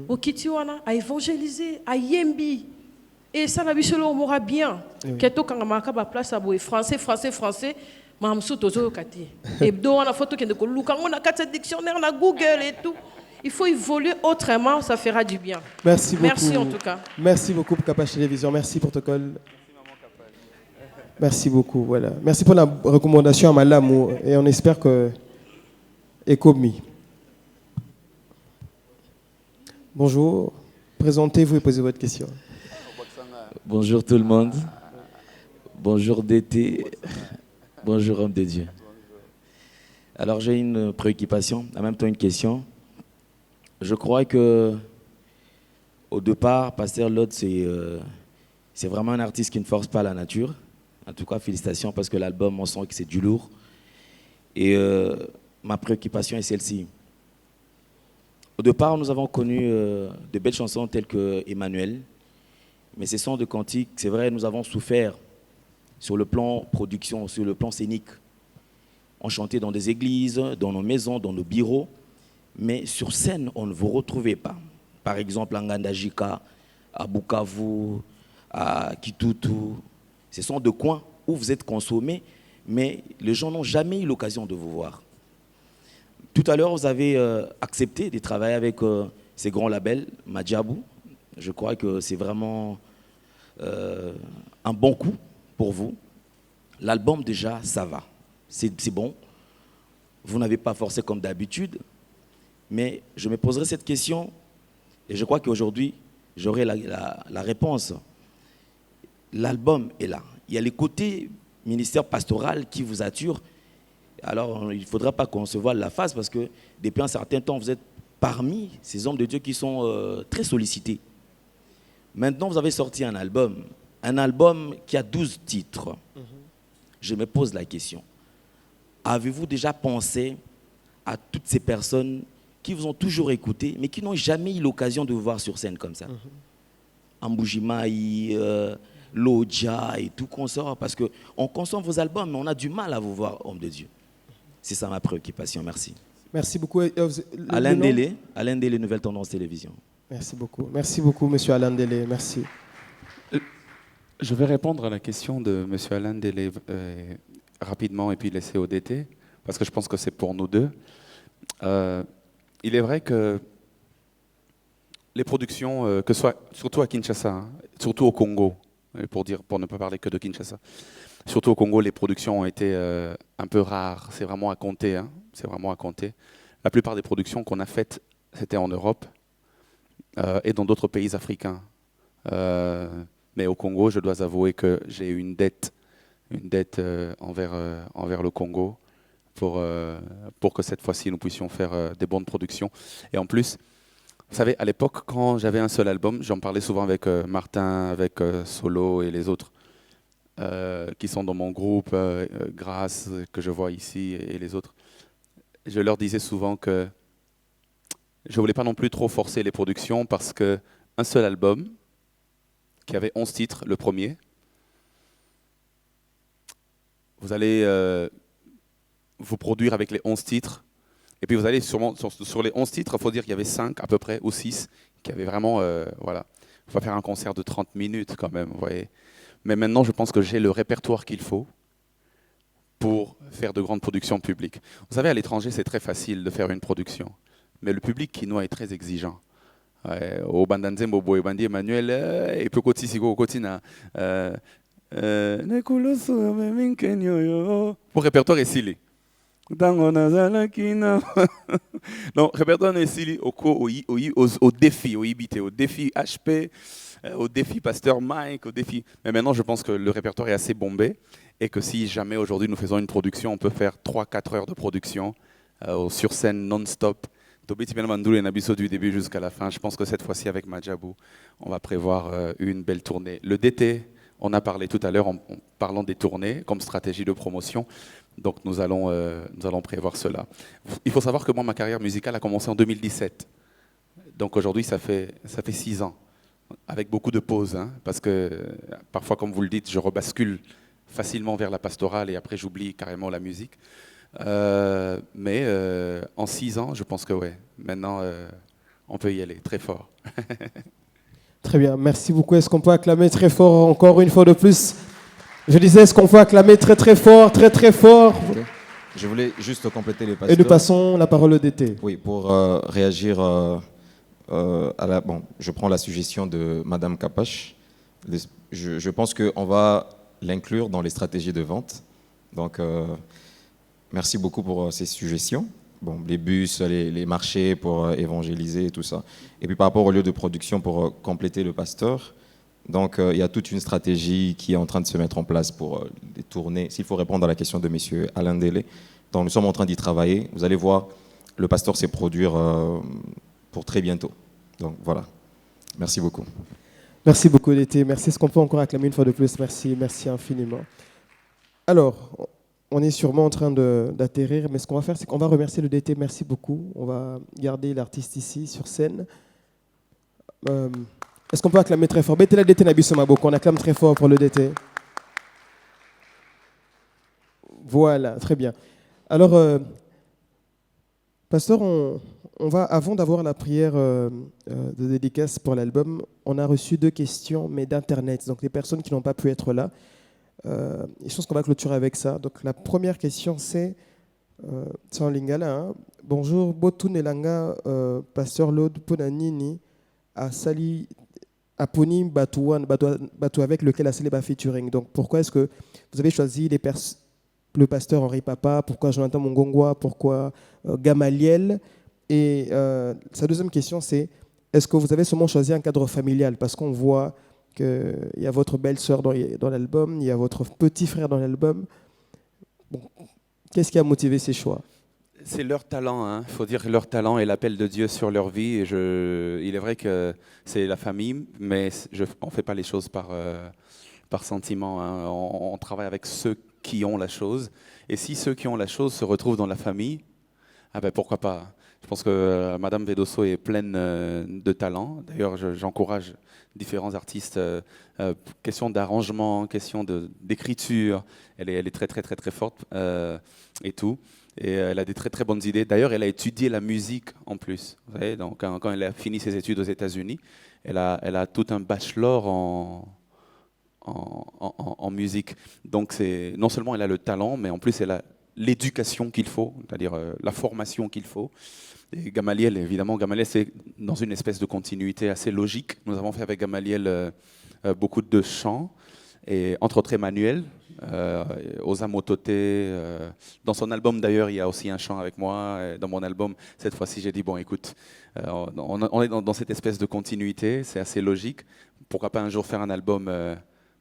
Au Kitiwana, à évangéliser, à Yembi. Et ça, la biche, on mourra bien. Keto, quand on a un place à français. Hebdo, on a photo qui est de on a 4 dictionnaires, on a Google et tout. Il faut évoluer autrement, ça fera du bien. Merci beaucoup. Merci en tout cas. Merci beaucoup pour Kappa Télévision. Merci protocole. Merci beaucoup. Voilà. Merci pour la recommandation à Malamou et on espère que Ekomi. Bonjour. Présentez-vous et posez votre question. Bonjour tout le monde. Bonjour DT. Bonjour homme de Dieu. Alors j'ai une préoccupation, en même temps une question. Je crois que au départ, Pasteur Lod, c'est vraiment un artiste qui ne force pas la nature. En tout cas, félicitations parce que l'album, on sent que c'est du lourd. Et ma préoccupation est celle-ci. Au départ, nous avons connu de belles chansons telles que Emmanuel. Mais ces sons de cantiques, c'est vrai, nous avons souffert sur le plan production, sur le plan scénique. On chantait dans des églises, dans nos maisons, dans nos bureaux, mais sur scène, on ne vous retrouvait pas. Par exemple, à Ngandajika, à Bukavu, à Kitutu. Ce sont des coins où vous êtes consommés, mais les gens n'ont jamais eu l'occasion de vous voir. Tout à l'heure, vous avez accepté de travailler avec ces grands labels, Madjabou. Je crois que c'est vraiment un bon coup pour vous. L'album déjà, ça va. C'est bon. Vous n'avez pas forcé comme d'habitude. Mais je me poserai cette question et je crois qu'aujourd'hui, j'aurai la réponse. L'album est là. Il y a les côtés ministère pastoral qui vous attirent. Alors, il ne faudra pas qu'on se voile la face parce que depuis un certain temps, vous êtes parmi ces hommes de Dieu qui sont très sollicités. Maintenant, vous avez sorti un album qui a 12 titres. Je me pose la question. Avez-vous déjà pensé à toutes ces personnes qui vous ont toujours écouté, mais qui n'ont jamais eu l'occasion de vous voir sur scène comme ça? Amboujimaï, Lodja et tout consort, parce qu'on consomme vos albums, mais on a du mal à vous voir, homme de Dieu. C'est ça ma préoccupation. Merci. Merci beaucoup. Alain Délé, Nouvelle Tendance Télévision. Merci beaucoup, monsieur Alain Délé. Merci. Je vais répondre à la question de monsieur Alain Délé rapidement et puis laisser au DT, parce que je pense que c'est pour nous deux. Il est vrai que les productions, surtout à Kinshasa, hein, surtout au Congo, pour ne pas parler que de Kinshasa, surtout au Congo, les productions ont été un peu rares. C'est vraiment à compter. Hein, c'est vraiment à compter. La plupart des productions qu'on a faites, c'était en Europe et dans d'autres pays africains. Mais au Congo, je dois avouer que j'ai une dette envers le Congo pour que cette fois-ci nous puissions faire des bonnes productions. Et en plus, vous savez, à l'époque, quand j'avais un seul album, j'en parlais souvent avec Martin, avec Solo et les autres qui sont dans mon groupe, Grâce, que je vois ici, et les autres. Je leur disais souvent que je ne voulais pas non plus trop forcer les productions parce qu'un seul album, qui avait 11 titres, le premier, vous allez vous produire avec les 11 titres, et puis vous allez sûrement, sur les 11 titres, il faut dire qu'il y avait 5 à peu près, ou 6, qui avaient vraiment, voilà, il faut faire un concert de 30 minutes quand même, vous voyez. Mais maintenant, je pense que j'ai le répertoire qu'il faut pour faire de grandes productions publiques. Vous savez, à l'étranger, c'est très facile de faire une production, mais le public quinois est très exigeant. Au Bandanzembo, au Bandi Emmanuel, et puis Kotina. Pour répertoire est silé. Non, répertoire est silé au défi, au IBT, au défi HP, au défi Pasteur Mike, au défi. Mais maintenant, je pense que le répertoire est assez bombé et que si jamais aujourd'hui nous faisons une production, on peut faire 3-4 heures de production sur scène non-stop. Du début jusqu'à la fin. Je pense que cette fois-ci, avec Madjabou, on va prévoir une belle tournée. Le DT, on a parlé tout à l'heure en parlant des tournées comme stratégie de promotion. Donc nous allons prévoir cela. Il faut savoir que moi, ma carrière musicale a commencé en 2017. Donc aujourd'hui, ça fait 6 ans, avec beaucoup de pauses. Hein, parce que parfois, comme vous le dites, je rebascule facilement vers la pastorale et après, j'oublie carrément la musique. Mais en 6 ans, je pense que ouais, maintenant on peut y aller très fort. Très bien, merci beaucoup. Est-ce qu'on peut acclamer très fort encore une fois de plus? Je disais, est-ce qu'on peut acclamer très très fort, très très fort? Okay. Je voulais juste compléter les pasteurs. Et nous passons la parole au DT. Oui, pour réagir à la... Bon, je prends la suggestion de Madame Kapache. Je pense qu'on va l'inclure dans les stratégies de vente. Donc... merci beaucoup pour ces suggestions. Bon, les bus, les marchés pour évangéliser et tout ça. Et puis par rapport au lieu de production pour compléter le pasteur, donc il y a toute une stratégie qui est en train de se mettre en place pour les tournées. S'il faut répondre à la question de M. Alain Délé, donc nous sommes en train d'y travailler. Vous allez voir, le pasteur s'est produire pour très bientôt. Donc voilà. Merci beaucoup. Merci beaucoup, DT. Merci. Est-ce qu'on peut encore acclamer une fois de plus? Merci, merci infiniment. Alors... on est sûrement en train d'atterrir, mais ce qu'on va faire, c'est qu'on va remercier le DT. Merci beaucoup. On va garder l'artiste ici, sur scène. Est-ce qu'on peut acclamer très fort? Betela DT Nabisomaboko, on acclame très fort pour le DT. Voilà, très bien. Alors, Pasteur, on va, avant d'avoir la prière de dédicace pour l'album, on a reçu 2 questions, mais d'Internet. Donc, les personnes qui n'ont pas pu être là. Je pense qu'on va clôturer avec ça. Donc la première question c'est en lingala. Hein. Bonjour, Botu Nelanga, Pasteur Lode Ponanini, à Sali, à Poni Batouan, Batou avec lequel a célébré featuring. Donc pourquoi est-ce que vous avez choisi le pasteur Henri Papa? Pourquoi Jonathan Mongongwa? Pourquoi Gamaliel? Et sa deuxième question c'est est-ce que vous avez seulement choisi un cadre familial? Parce qu'on voit il y a votre belle-sœur dans l'album, il y a votre petit frère dans l'album. Bon, qu'est-ce qui a motivé ces choix? C'est leur talent, hein. Faut dire leur talent et l'appel de Dieu sur leur vie. Et il est vrai que c'est la famille, mais on ne fait pas les choses par sentiment. Hein. On travaille avec ceux qui ont la chose. Et si ceux qui ont la chose se retrouvent dans la famille, ah ben pourquoi pas. Je pense que Madame Vedoso est pleine de talent. D'ailleurs, j'encourage différents artistes. Question d'arrangement, question d'écriture. Elle est très, très, très, très forte et tout. Et elle a des très, très bonnes idées. D'ailleurs, elle a étudié la musique en plus. Vous voyez, donc, quand elle a fini ses études aux États-Unis, elle a tout un bachelor en musique. Donc, non seulement elle a le talent, mais en plus, elle a l'éducation qu'il faut, c'est-à-dire la formation qu'il faut. Et Gamaliel, évidemment, Gamaliel, c'est dans une espèce de continuité assez logique. Nous avons fait avec Gamaliel beaucoup de chants, et entre autres Emmanuel, Osa Motote. Dans son album, d'ailleurs, il y a aussi un chant avec moi. Dans mon album, cette fois-ci, j'ai dit, bon, écoute, on est dans cette espèce de continuité, c'est assez logique. Pourquoi pas un jour faire un album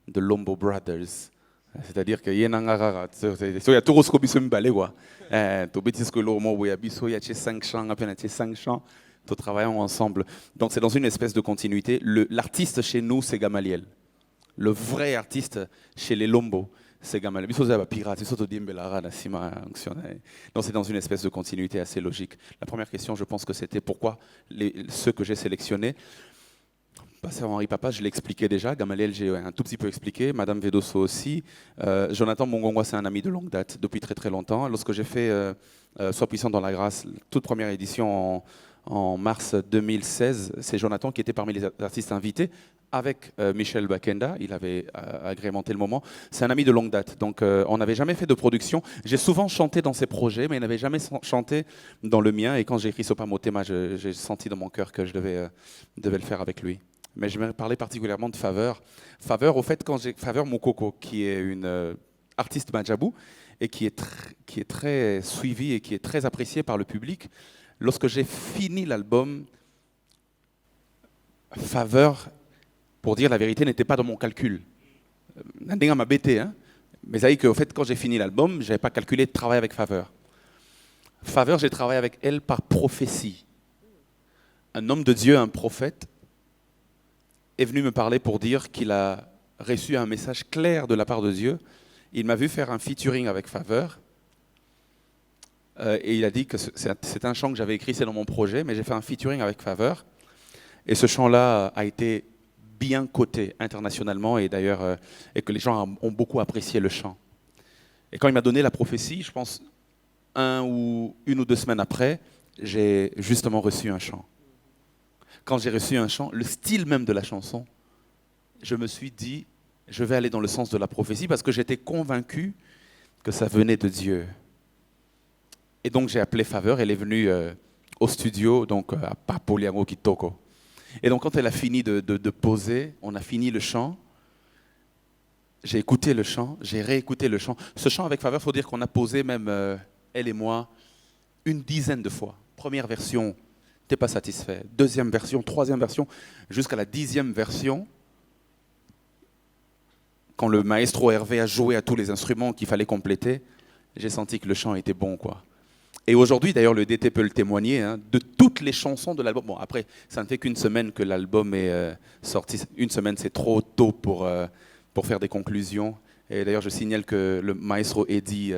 de Lombo Brothers? C'est-à-dire que il y a tout ce que vous balé quoi. Tu bêtis que l'homme il y a 5 chants, à peine 5 chants. Nous travaillons ensemble. Donc c'est dans une espèce de continuité. L'artiste chez nous, c'est Gamaliel. Le vrai artiste chez les Lombo, c'est Gamaliel. Donc c'est dans une espèce de continuité assez logique. La première question, je pense que c'était pourquoi ceux que j'ai sélectionnés. Pasteur Henri Papa, je l'ai expliqué déjà. Gamaliel, j'ai un tout petit peu expliqué. Madame Vedoso aussi. Jonathan Mongongwa, c'est un ami de longue date, depuis très très longtemps. Lorsque j'ai fait Sois puissant dans la grâce, toute première édition en mars 2016, c'est Jonathan qui était parmi les artistes invités avec Michel Bakenda. Il avait agrémenté le moment. C'est un ami de longue date. Donc on n'avait jamais fait de production. J'ai souvent chanté dans ses projets, mais il n'avait jamais chanté dans le mien. Et quand j'ai écrit Sopa Motema, j'ai senti dans mon cœur que je devais le faire avec lui. Mais je vais parler particulièrement de Faveur. Faveur, au fait, quand j'ai Faveur Moukoko, qui est une artiste Madjabou et qui est très suivie et qui est très appréciée par le public, lorsque j'ai fini l'album, Faveur, pour dire la vérité, n'était pas dans mon calcul. Nandinga m'a bêté, hein. Mais ça veut dire qu'au fait, quand j'ai fini l'album, je n'avais pas calculé de travailler avec Faveur. Faveur, j'ai travaillé avec elle par prophétie. Un homme de Dieu, un prophète, est venu me parler pour dire qu'il a reçu un message clair de la part de Dieu. Il m'a vu faire un featuring avec Faveur. Et il a dit que c'est un chant que j'avais écrit, c'est dans mon projet, mais j'ai fait un featuring avec Faveur. Et ce chant-là a été bien coté internationalement, et d'ailleurs, et que les gens ont beaucoup apprécié le chant. Et quand il m'a donné la prophétie, je pense une ou deux semaines après, j'ai justement reçu un chant. Quand j'ai reçu un chant, le style même de la chanson, je me suis dit, je vais aller dans le sens de la prophétie parce que j'étais convaincu que ça venait de Dieu. Et donc j'ai appelé Faveur, elle est venue au studio, donc à Papoliango Kitoko. Et donc quand elle a fini de poser, on a fini le chant, j'ai écouté le chant, j'ai réécouté le chant. Ce chant avec Faveur, il faut dire qu'on a posé même, elle et moi, une dizaine de fois. Première version, t'es pas satisfait. Deuxième version, troisième version, jusqu'à la 10e version, quand le maestro Hervé a joué à tous les instruments qu'il fallait compléter, j'ai senti que le chant était bon, quoi. Et aujourd'hui, d'ailleurs, le DT peut le témoigner, hein, de toutes les chansons de l'album. Bon, après, ça ne fait qu'une semaine que l'album est sorti. Une semaine, c'est trop tôt pour faire des conclusions. Et d'ailleurs, je signale que le maestro Eddie,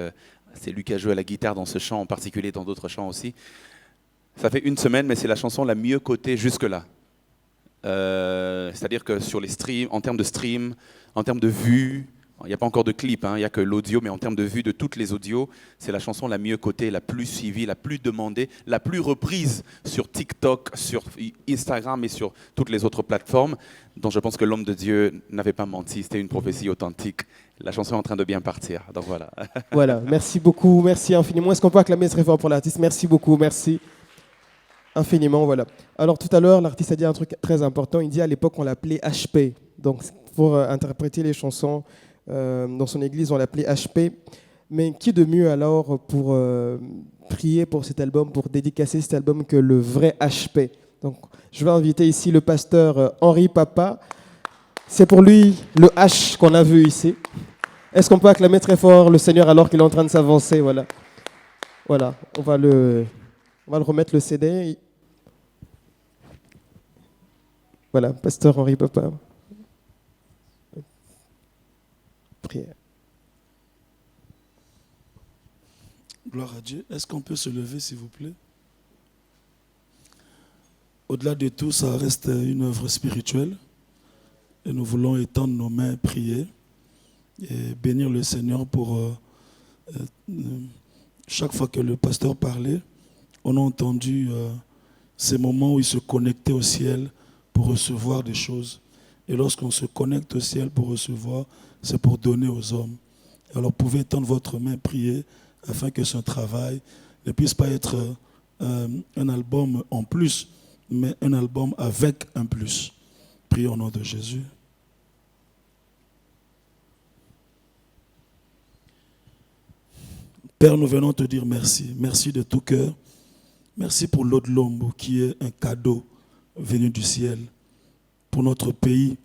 c'est lui qui a joué à la guitare dans ce chant, en particulier dans d'autres chants aussi. Ça fait une semaine, mais c'est la chanson la mieux cotée jusque-là. C'est-à-dire que sur les streams, en termes de stream, en termes de vues, il n'y a pas encore de clip, hein, il n'y a que l'audio, mais en termes de vues de toutes les audios, c'est la chanson la mieux cotée, la plus suivie, la plus demandée, la plus reprise sur TikTok, sur Instagram et sur toutes les autres plateformes, dont je pense que l'homme de Dieu n'avait pas menti, c'était une prophétie authentique. La chanson est en train de bien partir, donc voilà. Voilà, merci beaucoup, merci infiniment. Est-ce qu'on peut acclamer très fort pour l'artiste? Merci beaucoup, merci infiniment, voilà. Alors tout à l'heure, l'artiste a dit un truc très important, il dit à l'époque on l'appelait HP, donc pour interpréter les chansons dans son église on l'appelait HP, mais qui de mieux alors pour prier pour cet album, pour dédicacer cet album que le vrai HP. Donc je vais inviter ici le pasteur Henri Papa, c'est pour lui le H qu'on a vu ici. Est-ce qu'on peut acclamer très fort le Seigneur alors qu'il est en train de s'avancer? Voilà, voilà, on va le remettre le CD. Voilà, pasteur Henri Papa. Prière. Gloire à Dieu. Est-ce qu'on peut se lever, s'il vous plaît? Au-delà de tout, ça reste une œuvre spirituelle. Et nous voulons étendre nos mains, prier et bénir le Seigneur pour chaque fois que le pasteur parlait, on a entendu ces moments où il se connectait au ciel pour recevoir des choses. Et lorsqu'on se connecte au ciel pour recevoir, c'est pour donner aux hommes. Alors, vous pouvez étendre votre main, prier afin que ce travail ne puisse pas être un album en plus, mais un album avec un plus. Prions au nom de Jésus. Père, nous venons te dire merci. Merci de tout cœur. Merci pour l'eau de l'ombre qui est un cadeau venu du ciel pour notre pays,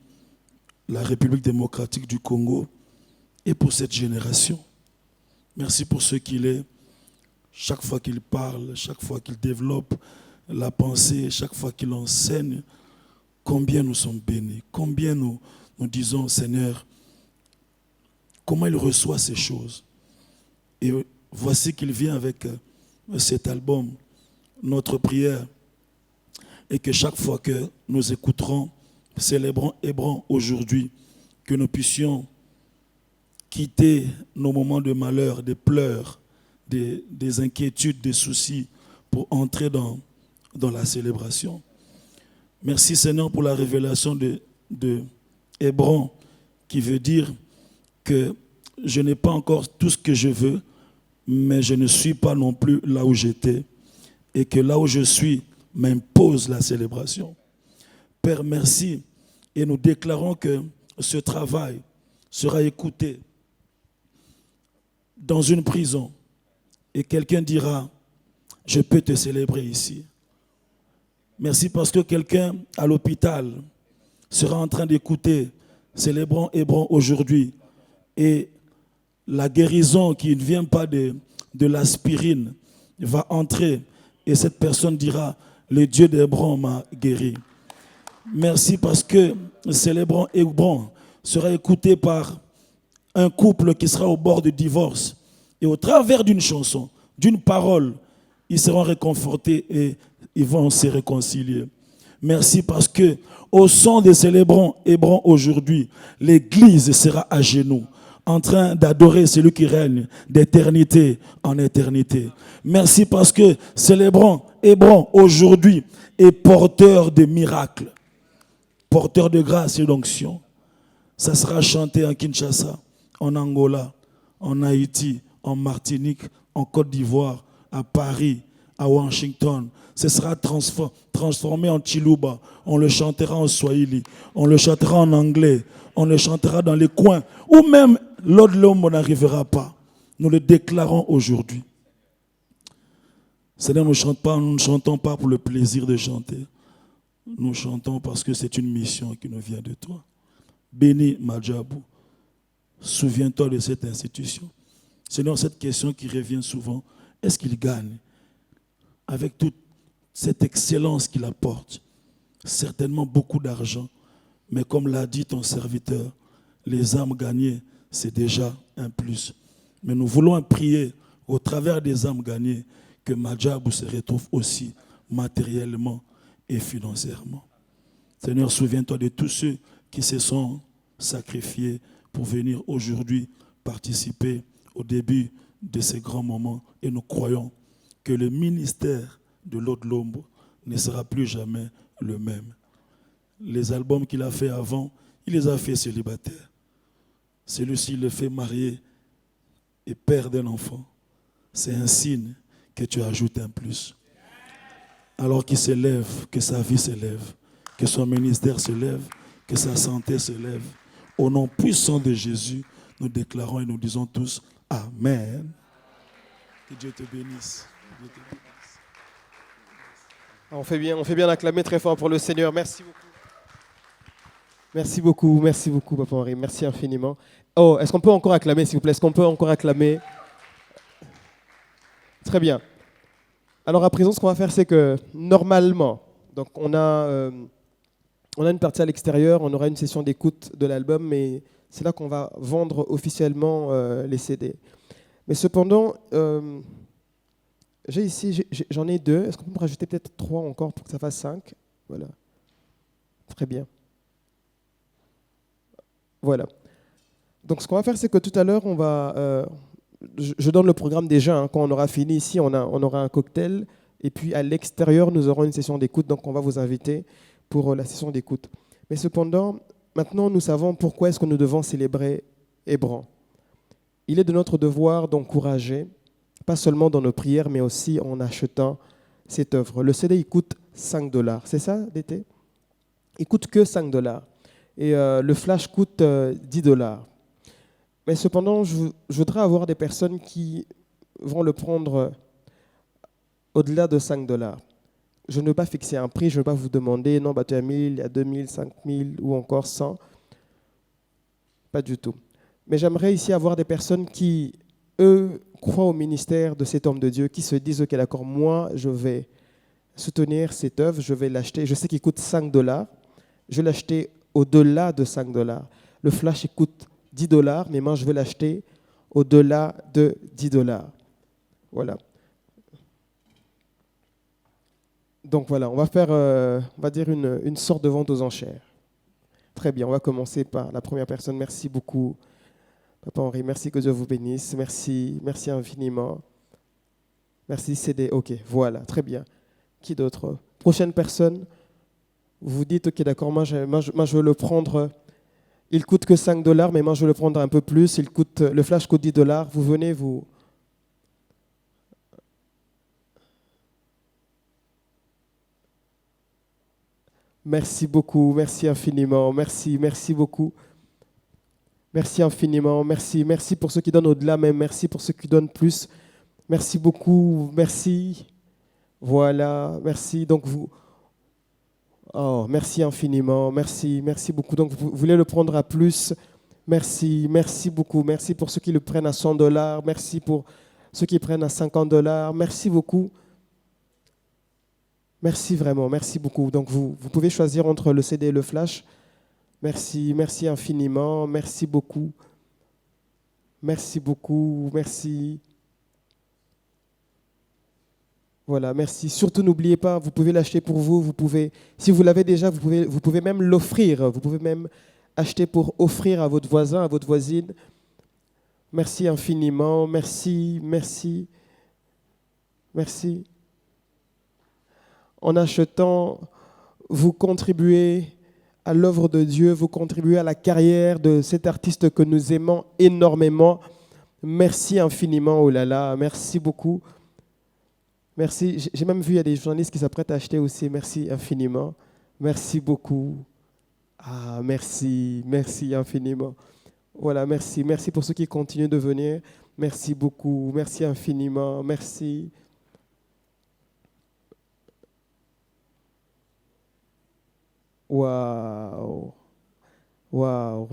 la République démocratique du Congo, et pour cette génération. Merci pour ce qu'il est. Chaque fois qu'il parle, chaque fois qu'il développe la pensée, chaque fois qu'il enseigne, combien nous sommes bénis, combien nous disons, Seigneur, comment il reçoit ces choses. Et voici qu'il vient avec cet album, notre prière, et que chaque fois que nous écouterons, célébrons Hébron aujourd'hui, que nous puissions quitter nos moments de malheur, des pleurs, des inquiétudes, des soucis, pour entrer dans la célébration. Merci Seigneur pour la révélation de Hébron, qui veut dire que je n'ai pas encore tout ce que je veux, mais je ne suis pas non plus là où j'étais, et que là où je suis m'impose la célébration. Père, merci, et nous déclarons que ce travail sera écouté dans une prison, et quelqu'un dira, je peux te célébrer ici. Merci parce que quelqu'un à l'hôpital sera en train d'écouter, célébrons Hébron aujourd'hui, et la guérison qui ne vient pas de l'aspirine va entrer, et cette personne dira, le Dieu d'Hébron m'a guéri. Merci parce que célébrons Hébron sera écouté par un couple qui sera au bord du divorce. Et au travers d'une chanson, d'une parole, ils seront réconfortés et ils vont se réconcilier. Merci parce que au son de célébrons Hébron aujourd'hui, l'Église sera à genoux, en train d'adorer celui qui règne d'éternité en éternité. Merci parce que célébrons Hébron aujourd'hui est porteur de miracles, porteur de grâce et d'onction. Ça sera chanté en Kinshasa, en Angola, en Haïti, en Martinique, en Côte d'Ivoire, à Paris, à Washington. Ce sera transformé en Chiluba. On le chantera en Swahili, on le chantera en anglais, on le chantera dans les coins, ou même l'eau de l'homme n'arrivera pas. Nous le déclarons aujourd'hui. Seigneur, nous ne chantons pas pour le plaisir de chanter. Nous chantons parce que c'est une mission qui nous vient de toi. Bénis Madjabou. Souviens-toi de cette institution. Seigneur, cette question qui revient souvent, est-ce qu'il gagne avec toute cette excellence qu'il apporte? Certainement beaucoup d'argent, mais comme l'a dit ton serviteur, les âmes gagnées, c'est déjà un plus. Mais nous voulons prier au travers des âmes gagnées que Madjabou se retrouve aussi matériellement et financièrement. Seigneur, souviens-toi de tous ceux qui se sont sacrifiés pour venir aujourd'hui participer au début de ces grands moments. Et nous croyons que le ministère de l'eau de l'ombre ne sera plus jamais le même. Les albums qu'il a fait avant, il les a fait célibataires. Celui-ci, il le fait marier et père d'un enfant. C'est un signe que tu ajoutes un plus. Alors qu'il s'élève, que sa vie s'élève, que son ministère se lève, que sa santé se lève. Au nom puissant de Jésus, nous déclarons et nous disons tous Amen. Que Dieu te bénisse. Que Dieu te bénisse. On fait bien acclamer très fort pour le Seigneur. Merci beaucoup. Merci beaucoup, Papa Henri. Merci infiniment. Oh, est-ce qu'on peut encore acclamer, s'il vous plaît? Est-ce qu'on peut encore acclamer? Très bien. Alors à présent, ce qu'on va faire, c'est que normalement, donc on a une partie à l'extérieur, on aura une session d'écoute de l'album, mais c'est là qu'on va vendre officiellement les CD. Mais cependant, j'en ai 2. Est-ce qu'on peut me rajouter peut-être 3 encore pour que ça fasse 5? Voilà. Très bien. Voilà. Donc ce qu'on va faire, c'est que tout à l'heure, on va... je donne le programme déjà. Hein. Quand on aura fini ici, on aura un cocktail. Et puis à l'extérieur, nous aurons une session d'écoute. Donc on va vous inviter pour la session d'écoute. Mais cependant, maintenant, nous savons pourquoi est-ce que nous devons célébrer Hébron. Il est de notre devoir d'encourager pas seulement dans nos prières, mais aussi en achetant cette œuvre. Le CD, il coûte 5 $. C'est ça, DT? Il coûte que 5 $. Et le flash coûte 10 $. Mais cependant, je voudrais avoir des personnes qui vont le prendre au-delà de 5 $. Je ne veux pas fixer un prix, je ne veux pas vous demander, non, tu as 1000, il y a 2000, 5000 ou encore 100. Pas du tout. Mais j'aimerais ici avoir des personnes qui, eux, croient au ministère de cet homme de Dieu, qui se disent, ok, d'accord, moi, je vais soutenir cette œuvre, je vais l'acheter. Je sais qu'il coûte 5 $. Je vais l'acheter au-delà de 5 $. Le flash, il coûte 10 $, mais moi, je vais l'acheter au-delà de 10 $. Voilà. Donc voilà, on va faire, on va dire, une sorte de vente aux enchères. Très bien, on va commencer par la première personne. Merci beaucoup, Papa Henri. Merci, que Dieu vous bénisse. Merci, merci infiniment. Merci, CD. Ok, voilà, très bien. Qui d'autre? Prochaine personne. Vous dites, ok, d'accord, moi je veux le prendre. Il coûte que 5 $, mais moi je veux le prendre un peu plus. Le flash coûte 10 $. Vous venez, vous... Merci beaucoup, merci infiniment, merci beaucoup. Merci infiniment, merci pour ceux qui donnent au-delà même, merci pour ceux qui donnent plus. Merci beaucoup, merci. Voilà, merci. Donc merci infiniment, merci beaucoup. Donc vous voulez le prendre à plus. Merci beaucoup. Merci pour ceux qui le prennent à 100 $. Merci pour ceux qui prennent à 50 $. Merci beaucoup. Merci vraiment, merci beaucoup. Donc vous pouvez choisir entre le CD et le flash. Merci infiniment, merci beaucoup. Merci. Voilà, merci. Surtout n'oubliez pas, vous pouvez l'acheter pour vous. Si vous l'avez déjà, vous pouvez même l'offrir. Vous pouvez même acheter pour offrir à votre voisin, à votre voisine. Merci infiniment, merci. En achetant, vous contribuez à l'œuvre de Dieu, vous contribuez à la carrière de cet artiste que nous aimons énormément. Merci infiniment, oh là là, merci beaucoup. Merci, j'ai même vu, il y a des journalistes qui s'apprêtent à acheter aussi. Merci infiniment, merci beaucoup. Ah, merci infiniment. Voilà, merci pour ceux qui continuent de venir. Merci beaucoup, merci infiniment, merci. Waouh,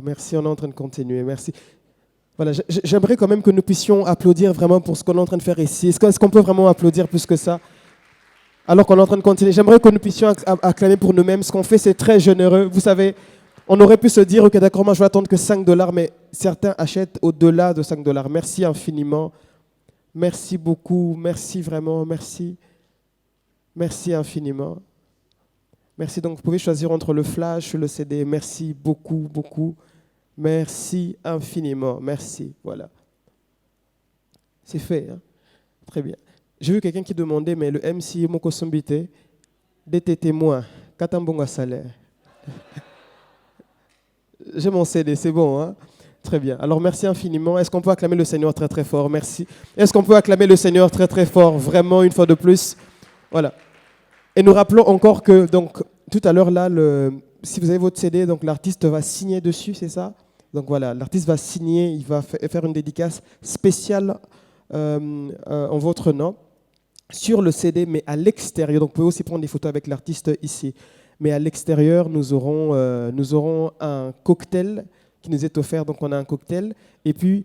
merci, on est en train de continuer, merci. Voilà, j'aimerais quand même que nous puissions applaudir vraiment pour ce qu'on est en train de faire ici. Est-ce qu'on peut vraiment applaudir plus que ça? Alors qu'on est en train de continuer, j'aimerais que nous puissions acclamer pour nous-mêmes. Ce qu'on fait, c'est très généreux. Vous savez, on aurait pu se dire, ok, d'accord, moi je vais attendre que 5 $, mais certains achètent au-delà de 5 $. Merci infiniment, merci beaucoup, merci vraiment, merci infiniment. Merci, donc vous pouvez choisir entre le flash, le CD. Merci beaucoup. Merci infiniment, merci. Voilà. C'est fait, hein? Très bien. J'ai vu quelqu'un qui demandait, mais le MC Moko Sombite, d'être témoin, Katambonga salaire. J'ai mon CD, c'est bon, hein? Très bien. Alors merci infiniment. Est-ce qu'on peut acclamer le Seigneur très très fort? Merci. Est-ce qu'on peut acclamer le Seigneur très très fort? Vraiment, une fois de plus. Voilà. Et nous rappelons encore que, donc, tout à l'heure, là, si vous avez votre CD, donc l'artiste va signer dessus, c'est ça? Donc voilà, l'artiste va signer, il va faire une dédicace spéciale en votre nom sur le CD, mais à l'extérieur. Donc vous pouvez aussi prendre des photos avec l'artiste ici. Mais à l'extérieur, nous aurons un cocktail qui nous est offert. Donc on a un cocktail. Et puis,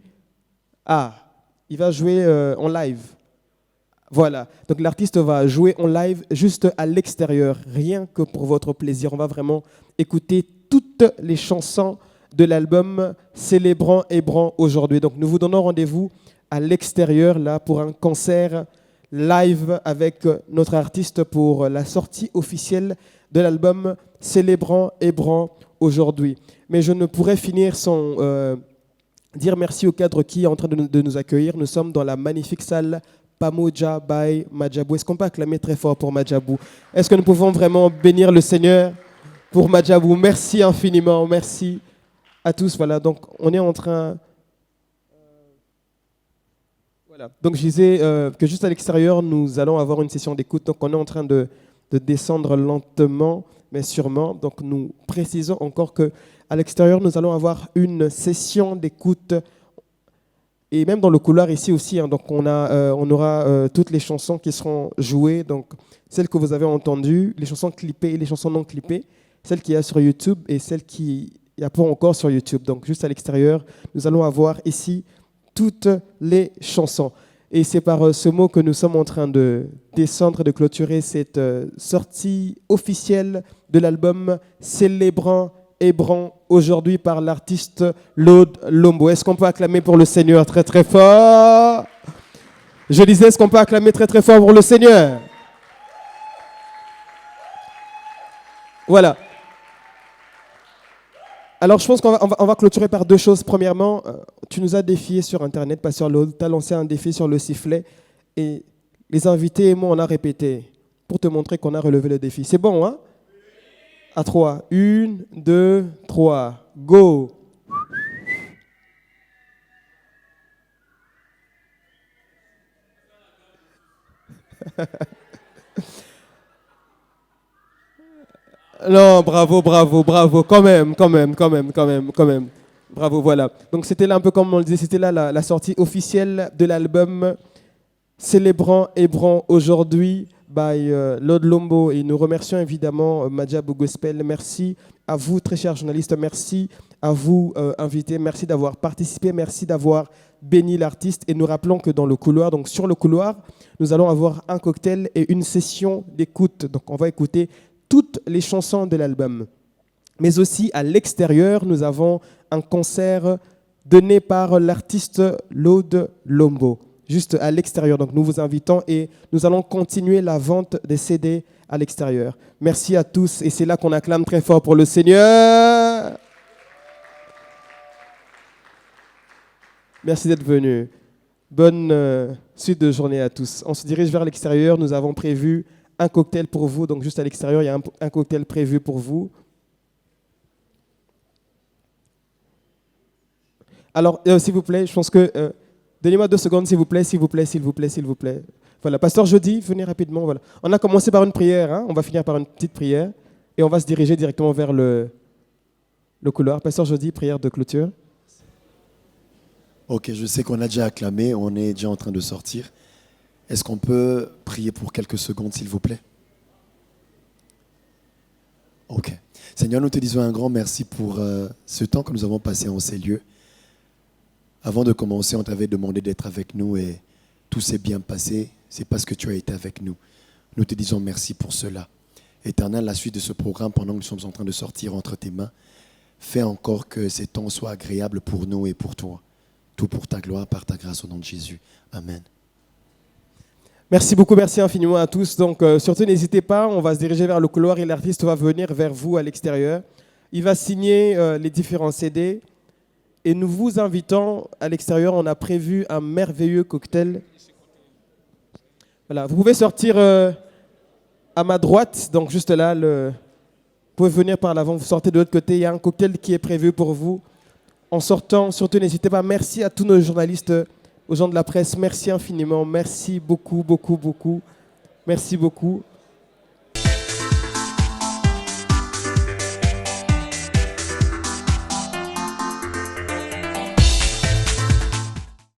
il va jouer en live. Voilà, donc l'artiste va jouer en live juste à l'extérieur, rien que pour votre plaisir. On va vraiment écouter toutes les chansons de l'album Célébrant Hébron aujourd'hui. Donc nous vous donnons rendez-vous à l'extérieur là pour un concert live avec notre artiste pour la sortie officielle de l'album Célébrant Hébron aujourd'hui. Mais je ne pourrais finir sans dire merci au cadre qui est en train de nous accueillir. Nous sommes dans la magnifique salle Pamoja by Madjabou. Est-ce qu'on peut acclamer très fort pour Madjabou? Est-ce que nous pouvons vraiment bénir le Seigneur pour Madjabou? Merci infiniment, merci à tous. Voilà, donc on est en train... Voilà. Donc je disais que juste à l'extérieur, nous allons avoir une session d'écoute. Donc on est en train de descendre lentement, mais sûrement. Donc nous précisons encore qu'à l'extérieur, nous allons avoir une session d'écoute. Et même dans le couloir ici aussi, hein, donc on aura toutes les chansons qui seront jouées, donc celles que vous avez entendues, les chansons clippées et les chansons non clippées, celles qu'il y a sur YouTube et celles qu'il n'y a pas encore sur YouTube. Donc juste à l'extérieur, nous allons avoir ici toutes les chansons. Et c'est par ce mot que nous sommes en train de descendre, de clôturer cette sortie officielle de l'album Célébrant Hébron aujourd'hui par l'artiste Lord Lombo. Est-ce qu'on peut acclamer pour le Seigneur très très fort? Je disais, est-ce qu'on peut acclamer très très fort pour le Seigneur? Voilà. Alors je pense qu'on va clôturer par deux choses. Premièrement, tu nous as défié sur Internet, Pasteur Lord, tu as lancé un défi sur le sifflet et les invités et moi on a répété pour te montrer qu'on a relevé le défi. C'est bon, hein? À 3. 1, 2, 3. Go! Non, bravo, bravo, bravo. Quand même. Bravo, voilà. Donc c'était là un peu comme on le disait, c'était là la sortie officielle de l'album Célébrant Hébron aujourd'hui by Lord Lombo. Et nous remercions évidemment Madjabou Gospel. Merci à vous, très chers journalistes. Merci à vous, invités. Merci d'avoir participé. Merci d'avoir béni l'artiste. Et nous rappelons que dans le couloir, donc sur le couloir, nous allons avoir un cocktail et une session d'écoute. Donc on va écouter toutes les chansons de l'album. Mais aussi à l'extérieur, nous avons un concert donné par l'artiste Lord Lombo. Juste à l'extérieur. Donc nous vous invitons et nous allons continuer la vente des CD à l'extérieur. Merci à tous et c'est là qu'on acclame très fort pour le Seigneur. Merci d'être venus. Bonne suite de journée à tous. On se dirige vers l'extérieur. Nous avons prévu un cocktail pour vous. Donc juste à l'extérieur, il y a un cocktail prévu pour vous. Alors, s'il vous plaît, je pense que... donnez-moi 2 secondes, s'il vous plaît, s'il vous plaît, s'il vous plaît, s'il vous plaît. Voilà, Pasteur Jody, venez rapidement. Voilà. On a commencé par une prière, hein, on va finir par une petite prière et on va se diriger directement vers le couloir. Pasteur Jody, prière de clôture. Ok, je sais qu'on a déjà acclamé, on est déjà en train de sortir. Est-ce qu'on peut prier pour quelques secondes, s'il vous plaît? Ok. Seigneur, nous te disons un grand merci pour ce temps que nous avons passé en ces lieux. Avant de commencer, on t'avait demandé d'être avec nous et tout s'est bien passé. C'est parce que tu as été avec nous. Nous te disons merci pour cela. Éternel, la suite de ce programme, pendant que nous sommes en train de sortir entre tes mains, fais encore que ces temps soient agréables pour nous et pour toi. Tout pour ta gloire, par ta grâce, au nom de Jésus. Amen. Merci beaucoup, merci infiniment à tous. Donc, surtout, n'hésitez pas, on va se diriger vers le couloir et l'artiste va venir vers vous à l'extérieur. Il va signer les différents CD. Et nous vous invitons à l'extérieur, on a prévu un merveilleux cocktail. Voilà, vous pouvez sortir à ma droite, donc juste là, vous pouvez venir par l'avant, vous sortez de l'autre côté, il y a un cocktail qui est prévu pour vous. En sortant, surtout n'hésitez pas, merci à tous nos journalistes, aux gens de la presse, merci infiniment, merci beaucoup, beaucoup, beaucoup, merci beaucoup.